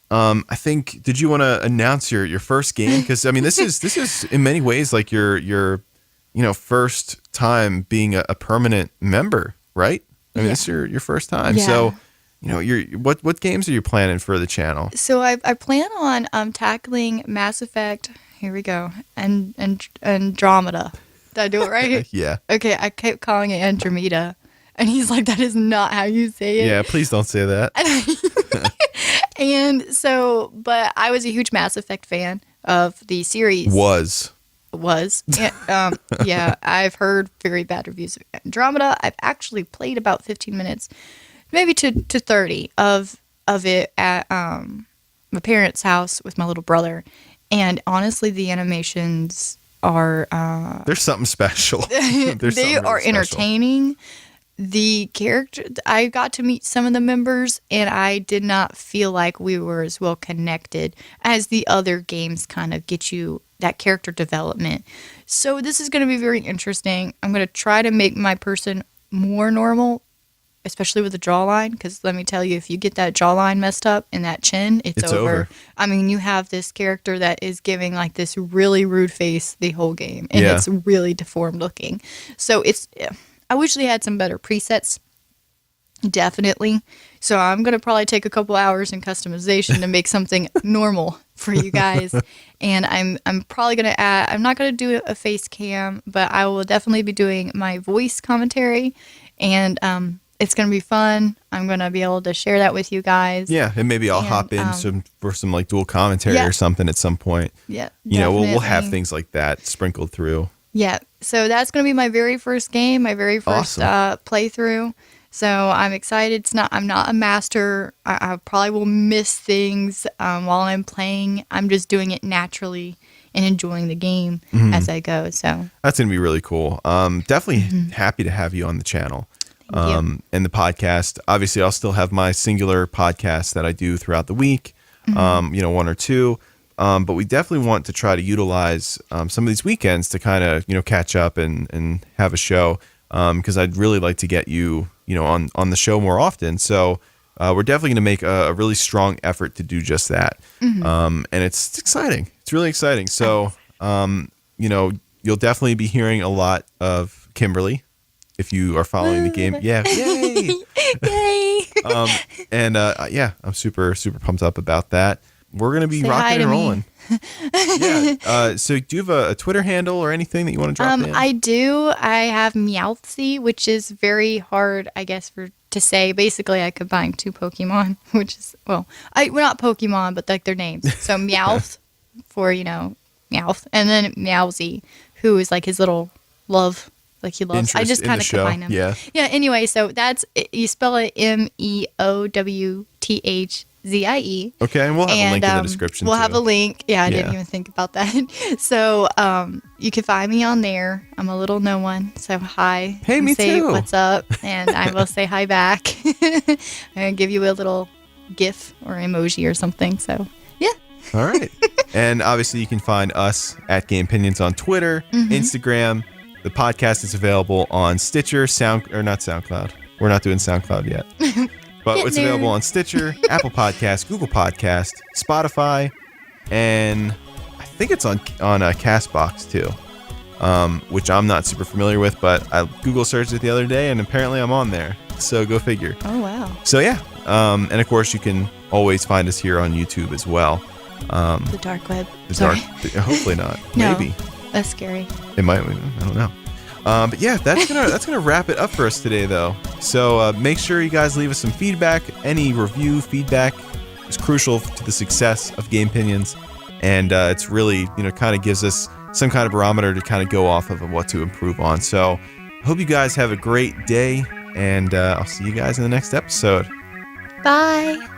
I think, did you want to announce your first game? Because I mean, this is in many ways your first time being a permanent member, right? I mean, this is your first time. Yeah. So, what games are you planning for the channel? So I plan on tackling Mass Effect. Here we go. And Andromeda. Did I do it right? Yeah. Okay, I kept calling it Andromeda. And he's like, that is not how you say it. Yeah, please don't say that. And so, but I was a huge Mass Effect fan of the series. Was. Yeah, I've heard very bad reviews of Andromeda. I've actually played about 15 minutes, maybe to 30 of it at my parents' house with my little brother. And honestly, the animations are... there's something special. They are entertaining. The character, I got to meet some of the members, and I did not feel like we were as well connected as the other games kind of get you that character development. So this is going to be very interesting. I'm going to try to make my person more normal, especially with the jawline, because let me tell you, if you get that jawline messed up and that chin, it's over. I mean, you have this character that is giving like this really rude face the whole game, and it's really deformed looking. So I wish they had some better presets, definitely. So I'm going to probably take a couple hours in customization to make something normal for you guys. And I'm probably going to add, I'm not going to do a face cam, but I will definitely be doing my voice commentary. And it's going to be fun. I'm going to be able to share that with you guys. Yeah, and maybe I'll hop in for some like dual commentary or something at some point. Yeah, we'll have things like that sprinkled through. Yeah, so that's going to be my very first game, my very first playthrough. So I'm excited. I'm not a master. I probably will miss things while I'm playing. I'm just doing it naturally and enjoying the game as I go. So that's going to be really cool. Definitely happy to have you on the channel and the podcast. Obviously, I'll still have my singular podcast that I do throughout the week, one or two. But we definitely want to try to utilize some of these weekends to kind of, catch up and have a show because I'd really like to get you, on the show more often. So we're definitely going to make a really strong effort to do just that. And it's exciting. It's really exciting. So, you'll definitely be hearing a lot of Kimberly if you are following the game. Yeah. Yay. Yay. I'm super, super pumped up about that. We're going to be rocking and rolling. Yeah. So do you have a Twitter handle or anything that you want to drop in? I do. I have Meowthsy, which is very hard, I guess, to say. Basically, I combined two Pokemon, which is, we're not Pokemon, but like their names. So Meowth for, Meowth. And then Meowsy, who is like his little love. Like he loves. I just kind of combine them. Yeah. Yeah. Anyway, so you spell it MEOWTHZIE. Okay, and we'll have a link in the description. We'll have a link. Yeah, I didn't even think about that. So you can find me on there. I'm a little no one. So hi. Hey, me say too. What's up? And I will say hi back. I'm gonna give you a little GIF or emoji or something. So yeah. All right. And obviously you can find us at Gamepinions on Twitter, Instagram. The podcast is available on Stitcher, not SoundCloud. We're not doing SoundCloud yet. But it's available on Stitcher, Apple Podcasts, Google Podcasts, Spotify, and I think it's on CastBox too, which I'm not super familiar with, but I Google searched it the other day, and apparently I'm on there. So go figure. Oh, wow. So yeah, and of course you can always find us here on YouTube as well. The dark web. Hopefully not. No, maybe. That's scary. It might. I don't know. But yeah, that's gonna wrap it up for us today, though. So make sure you guys leave us some feedback. Any review feedback is crucial to the success of Gamepinions, and it's really kind of gives us some kind of barometer to kind of go off of what to improve on. So hope you guys have a great day, and I'll see you guys in the next episode. Bye.